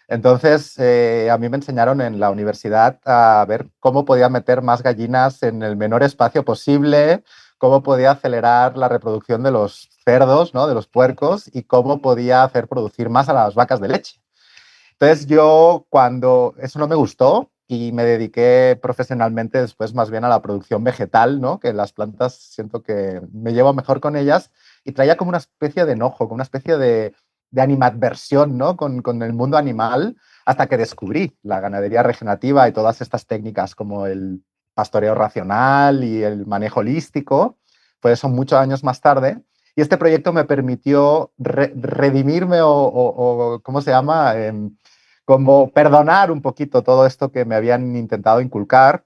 Entonces, a mí me enseñaron en la universidad a ver cómo podía meter más gallinas en el menor espacio posible, cómo podía acelerar la reproducción de los cerdos, ¿no? De los puercos, y cómo podía hacer producir más a las vacas de leche. Entonces yo cuando eso no me gustó y me dediqué profesionalmente después más bien a la producción vegetal, ¿no? Que las plantas siento que me llevo mejor con ellas y traía como una especie de enojo, como una especie de animadversión, ¿no? Con el mundo animal hasta que descubrí la ganadería regenerativa y todas estas técnicas como el pastoreo racional y el manejo holístico. Pues son muchos años más tarde. Y este proyecto me permitió redimirme o, ¿cómo se llama? Como perdonar un poquito todo esto que me habían intentado inculcar,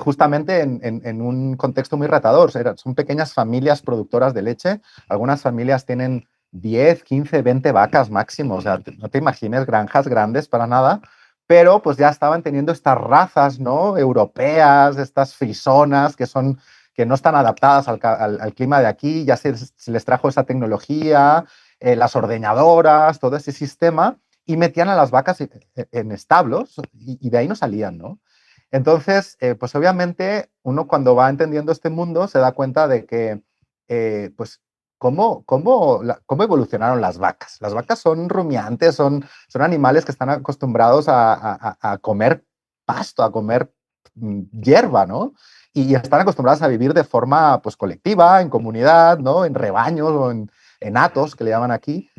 justamente en un contexto muy retador. Son pequeñas familias productoras de leche. Algunas familias tienen 10, 15, 20 vacas máximo. O sea, no te imagines granjas grandes para nada. Pero pues ya estaban teniendo estas razas, ¿no? Europeas, estas frisonas que no están adaptadas al clima de aquí. Ya se les trajo esa tecnología, las ordeñadoras, todo ese sistema, y metían a las vacas en establos y de ahí no salían, ¿no? Entonces, pues obviamente uno cuando va entendiendo este mundo se da cuenta de que, pues, cómo evolucionaron las vacas. Las vacas son rumiantes, son animales que están acostumbrados a comer pasto, a comer hierba, ¿no? Y están acostumbradas a vivir de forma, pues, colectiva, en comunidad, ¿no? En rebaños o en hatos, que le llaman aquí.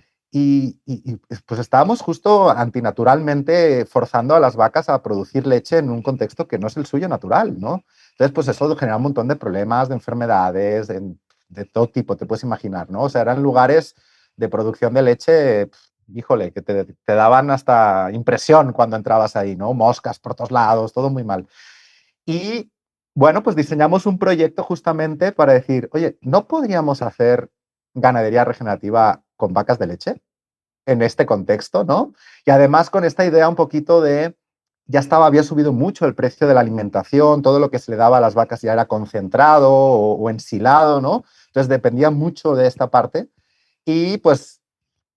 Pues estábamos justo antinaturalmente forzando a las vacas a producir leche en un contexto que no es el suyo natural, ¿no? Entonces, pues eso genera un montón de problemas, de enfermedades, de todo tipo, te puedes imaginar, ¿no? O sea, eran lugares de producción de leche, híjole, que te daban hasta impresión cuando entrabas ahí, ¿no? Moscas por todos lados, todo muy mal. Y bueno, pues diseñamos un proyecto justamente para decir, oye, ¿no podríamos hacer ganadería regenerativa con vacas de leche en este contexto, ¿no? Y además con esta idea un poquito de, había subido mucho el precio de la alimentación, todo lo que se le daba a las vacas ya era concentrado o ensilado, ¿no? Entonces dependía mucho de esta parte. Y pues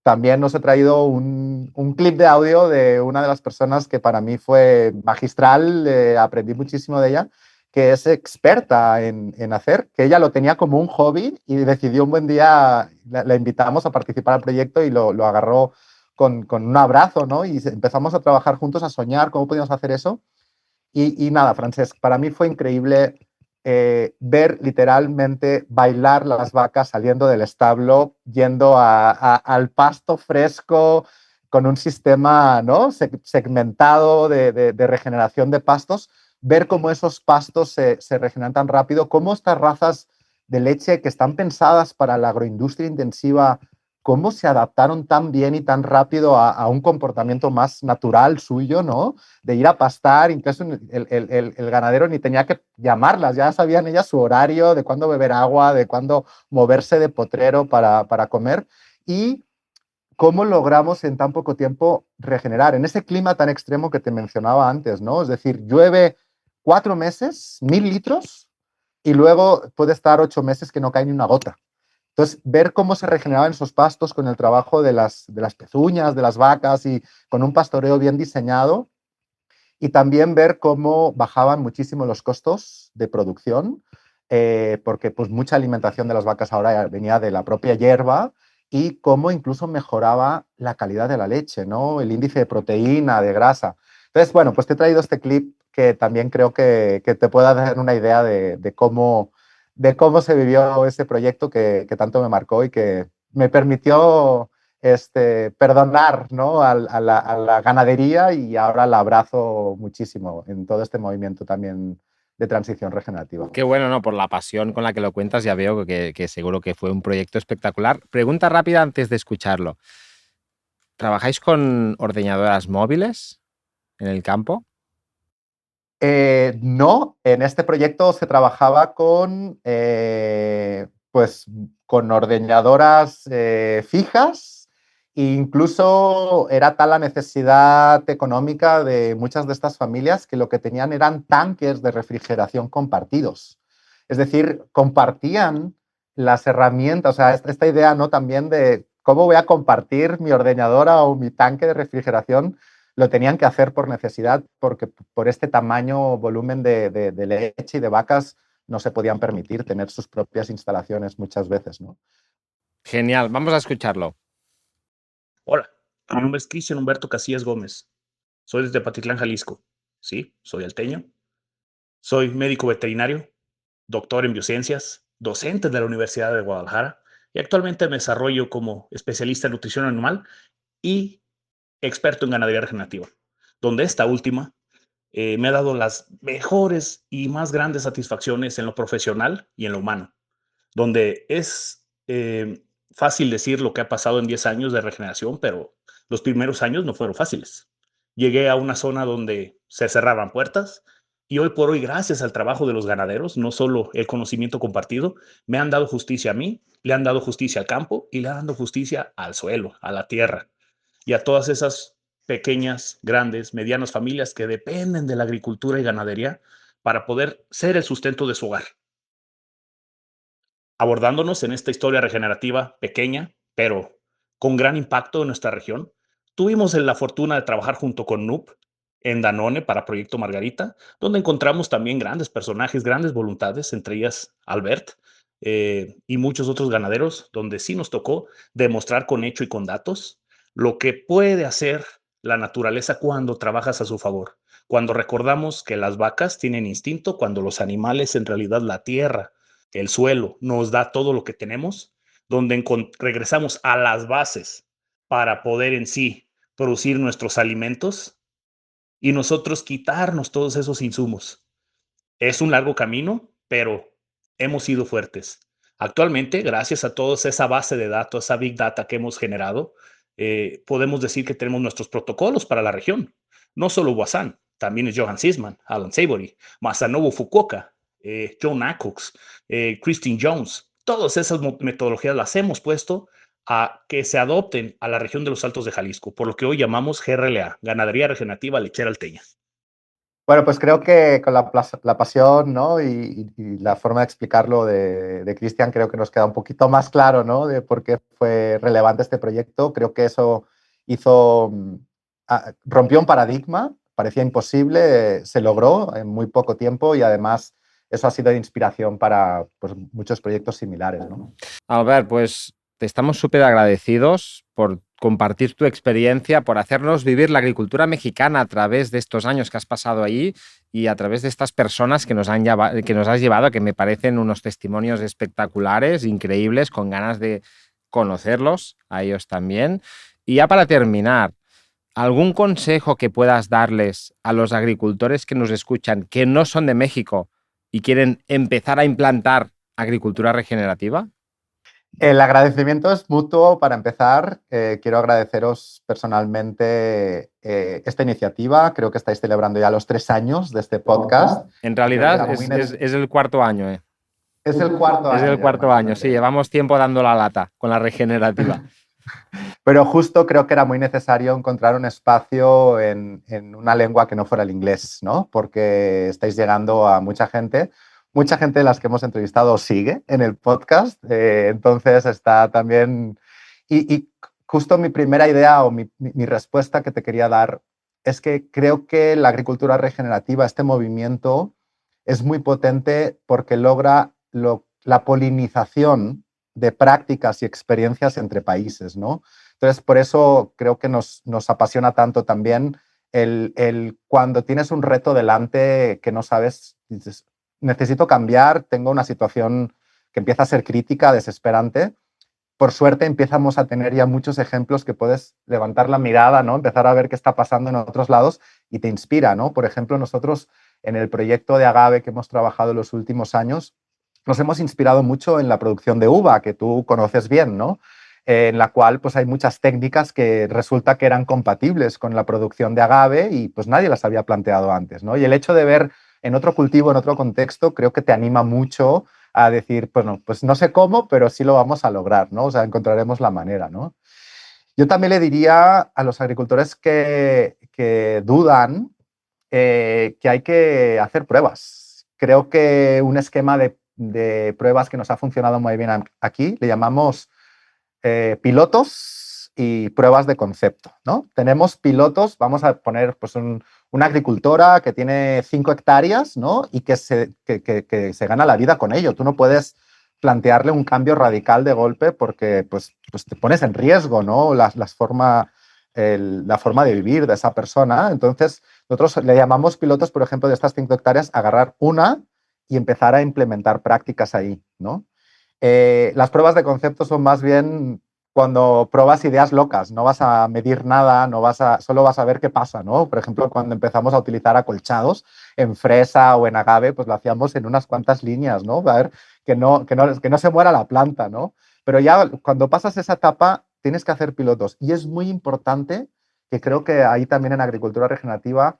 también nos he traído un clip de audio de una de las personas que para mí fue magistral, aprendí muchísimo de ella, que es experta en hacer, que ella lo tenía como un hobby y decidió un buen día, la invitamos a participar al proyecto y lo agarró con un abrazo, ¿no? Y empezamos a trabajar juntos, a soñar cómo podíamos hacer eso. Y nada, Francesc, para mí fue increíble ver literalmente bailar las vacas saliendo del establo, yendo al pasto fresco con un sistema, ¿no? Segmentado de regeneración de pastos, ver cómo esos pastos se regeneran tan rápido, cómo estas razas de leche que están pensadas para la agroindustria intensiva, cómo se adaptaron tan bien y tan rápido a un comportamiento más natural suyo, ¿no? De ir a pastar, incluso el ganadero ni tenía que llamarlas, ya sabían ellas su horario, de cuándo beber agua, de cuándo moverse de potrero para comer, y cómo logramos en tan poco tiempo regenerar en ese clima tan extremo que te mencionaba antes, ¿no? Es decir, llueve 4 meses, 1000 litros, y luego puede estar 8 meses que no cae ni una gota. Entonces, ver cómo se regeneraban esos pastos con el trabajo de las pezuñas, de las vacas y con un pastoreo bien diseñado, y también ver cómo bajaban muchísimo los costos de producción, porque pues mucha alimentación de las vacas ahora venía de la propia hierba y cómo incluso mejoraba la calidad de la leche, ¿no? El índice de proteína, de grasa. Entonces, bueno, pues te he traído este clip que también creo que te pueda dar una idea de cómo se vivió ese proyecto que tanto me marcó y que me permitió perdonar, ¿no? A la ganadería, y ahora la abrazo muchísimo en todo este movimiento también de transición regenerativa. Qué bueno, ¿no? Por la pasión con la que lo cuentas ya veo que seguro que fue un proyecto espectacular. Pregunta rápida antes de escucharlo. ¿Trabajáis con ordeñadoras móviles en el campo? No, en este proyecto se trabajaba pues, con ordeñadoras fijas, e incluso era tal la necesidad económica de muchas de estas familias que lo que tenían eran tanques de refrigeración compartidos. Es decir, compartían las herramientas, o sea, esta idea, ¿no?, también de cómo voy a compartir mi ordeñadora o mi tanque de refrigeración. Lo tenían que hacer por necesidad, porque por este tamaño, volumen de leche y de vacas no se podían permitir tener sus propias instalaciones muchas veces, ¿no? Genial, vamos a escucharlo. Hola, mi nombre es Cristian Humberto Casillas Gómez. Soy desde Patitlán, Jalisco. Sí, soy alteño. Soy médico veterinario, doctor en biociencias, docente de la Universidad de Guadalajara y actualmente me desarrollo como especialista en nutrición animal y experto en ganadería regenerativa, donde esta última me ha dado las mejores y más grandes satisfacciones en lo profesional y en lo humano, donde es fácil decir lo que ha pasado en 10 años de regeneración, pero los primeros años no fueron fáciles. Llegué a una zona donde se cerraban puertas y hoy por hoy, gracias al trabajo de los ganaderos, no solo el conocimiento compartido, me han dado justicia a mí, le han dado justicia al campo y le han dado justicia al suelo, a la tierra y a todas esas pequeñas, grandes, medianas familias que dependen de la agricultura y ganadería para poder ser el sustento de su hogar. Abordándonos en esta historia regenerativa pequeña, pero con gran impacto en nuestra región, tuvimos la fortuna de trabajar junto con NUP en Danone para Proyecto Margarita, donde encontramos también grandes personajes, grandes voluntades, entre ellas Albert y muchos otros ganaderos, donde sí nos tocó demostrar con hecho y con datos lo que puede hacer la naturaleza cuando trabajas a su favor, cuando recordamos que las vacas tienen instinto, cuando los animales en realidad la tierra, el suelo nos da todo lo que tenemos, donde regresamos a las bases para poder en sí producir nuestros alimentos y nosotros quitarnos todos esos insumos. Es un largo camino, pero hemos sido fuertes. Actualmente, gracias a toda esa base de datos, esa big data que hemos generado, podemos decir que tenemos nuestros protocolos para la región. No solo Wasan, también es Johan Sisman, Alan Savory, Masanobu Fukuoka, John Acox, Christine Jones. Todas esas metodologías las hemos puesto a que se adopten a la región de los Altos de Jalisco, por lo que hoy llamamos GRLA, Ganadería Regenerativa Lechera Alteña. Bueno, pues creo que con la pasión, ¿no?, y la forma de explicarlo de Cristian, creo que nos queda un poquito más claro, ¿no?, de por qué fue relevante este proyecto. Creo que eso rompió un paradigma, parecía imposible, se logró en muy poco tiempo, y además eso ha sido de inspiración para, pues, muchos proyectos similares, ¿no? Albert, pues te estamos súper agradecidos por compartir tu experiencia, por hacernos vivir la agricultura mexicana a través de estos años que has pasado ahí y a través de estas personas que nos has llevado, que me parecen unos testimonios espectaculares, increíbles, con ganas de conocerlos, a ellos también. Y ya para terminar, ¿algún consejo que puedas darles a los agricultores que nos escuchan, que no son de México y quieren empezar a implantar agricultura regenerativa? El agradecimiento es mutuo. Para empezar, quiero agradeceros personalmente esta iniciativa. Creo que estáis celebrando ya los 3 años de este podcast. En realidad es el 4º año. Es el 4º año. Es el 4º año, sí. Llevamos tiempo dando la lata con la regenerativa. Pero justo creo que era muy necesario encontrar un espacio en una lengua que no fuera el inglés, ¿no? Porque estáis llegando a mucha gente. Mucha gente de las que hemos entrevistado sigue en el podcast, entonces está también... Y justo mi primera idea o mi respuesta que te quería dar es que creo que la agricultura regenerativa, este movimiento, es muy potente porque logra la polinización de prácticas y experiencias entre países, ¿no? Entonces, por eso creo que nos apasiona tanto también el cuando tienes un reto delante que no sabes, dices, necesito cambiar, tengo una situación que empieza a ser crítica, desesperante. Por suerte empezamos a tener ya muchos ejemplos que puedes levantar la mirada, ¿no? Empezar a ver qué está pasando en otros lados y te inspira, ¿no? Por ejemplo, nosotros en el proyecto de Agave que hemos trabajado en los últimos años, nos hemos inspirado mucho en la producción de uva, que tú conoces bien, ¿no? En la cual pues hay muchas técnicas que resulta que eran compatibles con la producción de agave y pues nadie las había planteado antes, ¿no? Y el hecho de ver en otro cultivo, en otro contexto, creo que te anima mucho a decir, bueno, pues no sé cómo, pero sí lo vamos a lograr, ¿no? O sea, encontraremos la manera, ¿no? Yo también le diría a los agricultores que dudan que hay que hacer pruebas. Creo que un esquema de pruebas que nos ha funcionado muy bien aquí le llamamos pilotos y pruebas de concepto, ¿no? Tenemos pilotos, vamos a poner pues una agricultora que tiene 5 hectáreas, ¿no? Y que se gana la vida con ello. Tú no puedes plantearle un cambio radical de golpe porque pues te pones en riesgo, ¿no? La forma de vivir de esa persona. Entonces, nosotros le llamamos pilotos, por ejemplo, de estas 5 hectáreas, agarrar una y empezar a implementar prácticas ahí, ¿no? Las pruebas de concepto son más bien cuando pruebas ideas locas, no vas a medir nada, solo vas a ver qué pasa, ¿no? Por ejemplo, cuando empezamos a utilizar acolchados en fresa o en agave, pues lo hacíamos en unas cuantas líneas, ¿no? A ver que no se muera la planta, ¿no? Pero ya cuando pasas esa etapa, tienes que hacer pilotos. Y es muy importante, que creo que ahí también en agricultura regenerativa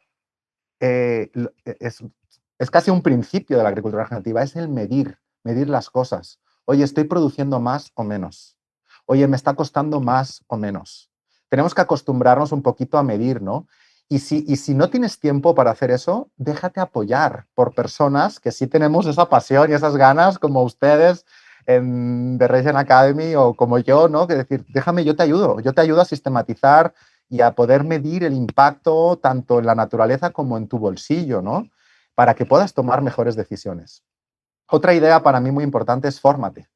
es casi un principio de la agricultura regenerativa, es el medir las cosas. Oye, ¿estoy produciendo más o menos? Oye, ¿me está costando más o menos? Tenemos que acostumbrarnos un poquito a medir, ¿no? Y si no tienes tiempo para hacer eso, déjate apoyar por personas que sí tenemos esa pasión y esas ganas, como ustedes en The Regen Academy o como yo, ¿no? Que decir, déjame, yo te ayudo a sistematizar y a poder medir el impacto tanto en la naturaleza como en tu bolsillo, ¿no? Para que puedas tomar mejores decisiones. Otra idea para mí muy importante es fórmate.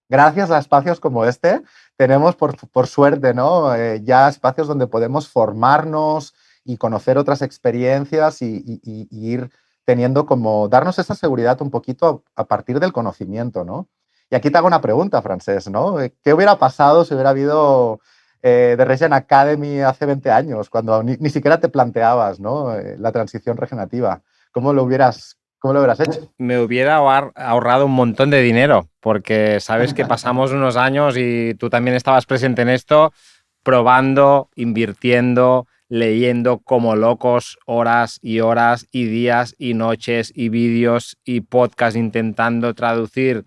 Gracias a espacios como este, tenemos por suerte, ¿no? Ya espacios donde podemos formarnos y conocer otras experiencias y ir teniendo como, darnos esa seguridad un poquito a partir del conocimiento, ¿no? Y aquí te hago una pregunta, Francesc, ¿no? ¿Qué hubiera pasado si hubiera habido The Regen Academy hace 20 años, cuando ni siquiera te planteabas, ¿no? La transición regenerativa? ¿Cómo lo hubieras hecho? Me hubiera ahorrado un montón de dinero, porque sabes que pasamos unos años y tú también estabas presente en esto, probando, invirtiendo, leyendo como locos horas y horas y días y noches y vídeos y podcasts intentando traducir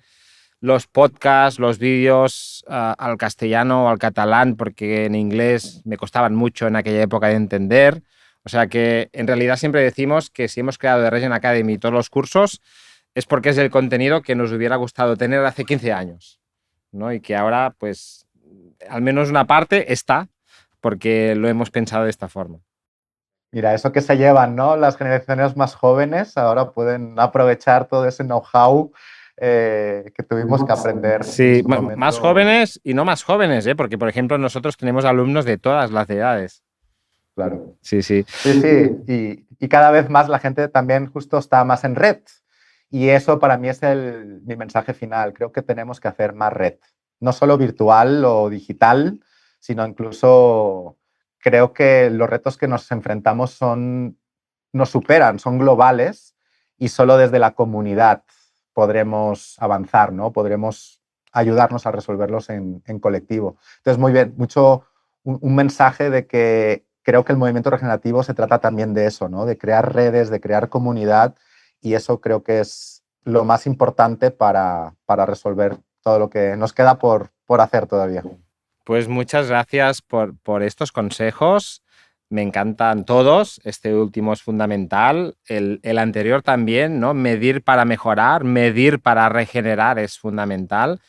los podcasts, los vídeos al castellano o al catalán, porque en inglés me costaban mucho en aquella época de entender. O sea que en realidad siempre decimos que si hemos creado The Regen Academy todos los cursos es porque es el contenido que nos hubiera gustado tener hace 15 años, ¿no? Y que ahora, pues, al menos una parte está porque lo hemos pensado de esta forma. Mira, eso que se llevan, ¿no? Las generaciones más jóvenes ahora pueden aprovechar todo ese know-how que tuvimos que aprender en Sí, su momento. más jóvenes y no más jóvenes, ¿eh? Porque, por ejemplo, nosotros tenemos alumnos de todas las edades. Claro. Sí, sí. Sí. Y cada vez más la gente también justo está más en red. Y eso para mí es mi mensaje final. Creo que tenemos que hacer más red. No solo virtual o digital, sino incluso creo que los retos que nos enfrentamos nos superan, son globales y solo desde la comunidad podremos avanzar, ¿no? Podremos ayudarnos a resolverlos en colectivo. Entonces, muy bien, un mensaje de que creo que el movimiento regenerativo se trata también de eso, ¿no? De crear redes, de crear comunidad, y eso creo que es lo más importante para resolver todo lo que nos queda por hacer todavía. Pues muchas gracias por estos consejos. Me encantan todos. Este último es fundamental. El anterior también, ¿no? Medir para mejorar, medir para regenerar es fundamental.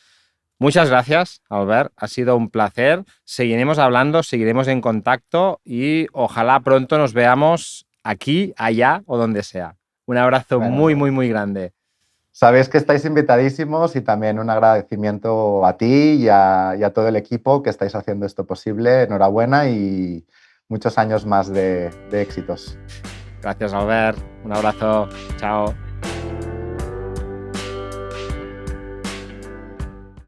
Muchas gracias, Albert. Ha sido un placer. Seguiremos hablando, seguiremos en contacto y ojalá pronto nos veamos aquí, allá o donde sea. Un abrazo Bueno, muy, muy, muy grande. Sabéis que estáis invitadísimos y también un agradecimiento a ti y a todo el equipo que estáis haciendo esto posible. Enhorabuena y muchos años más de éxitos. Gracias, Albert. Un abrazo. Chao.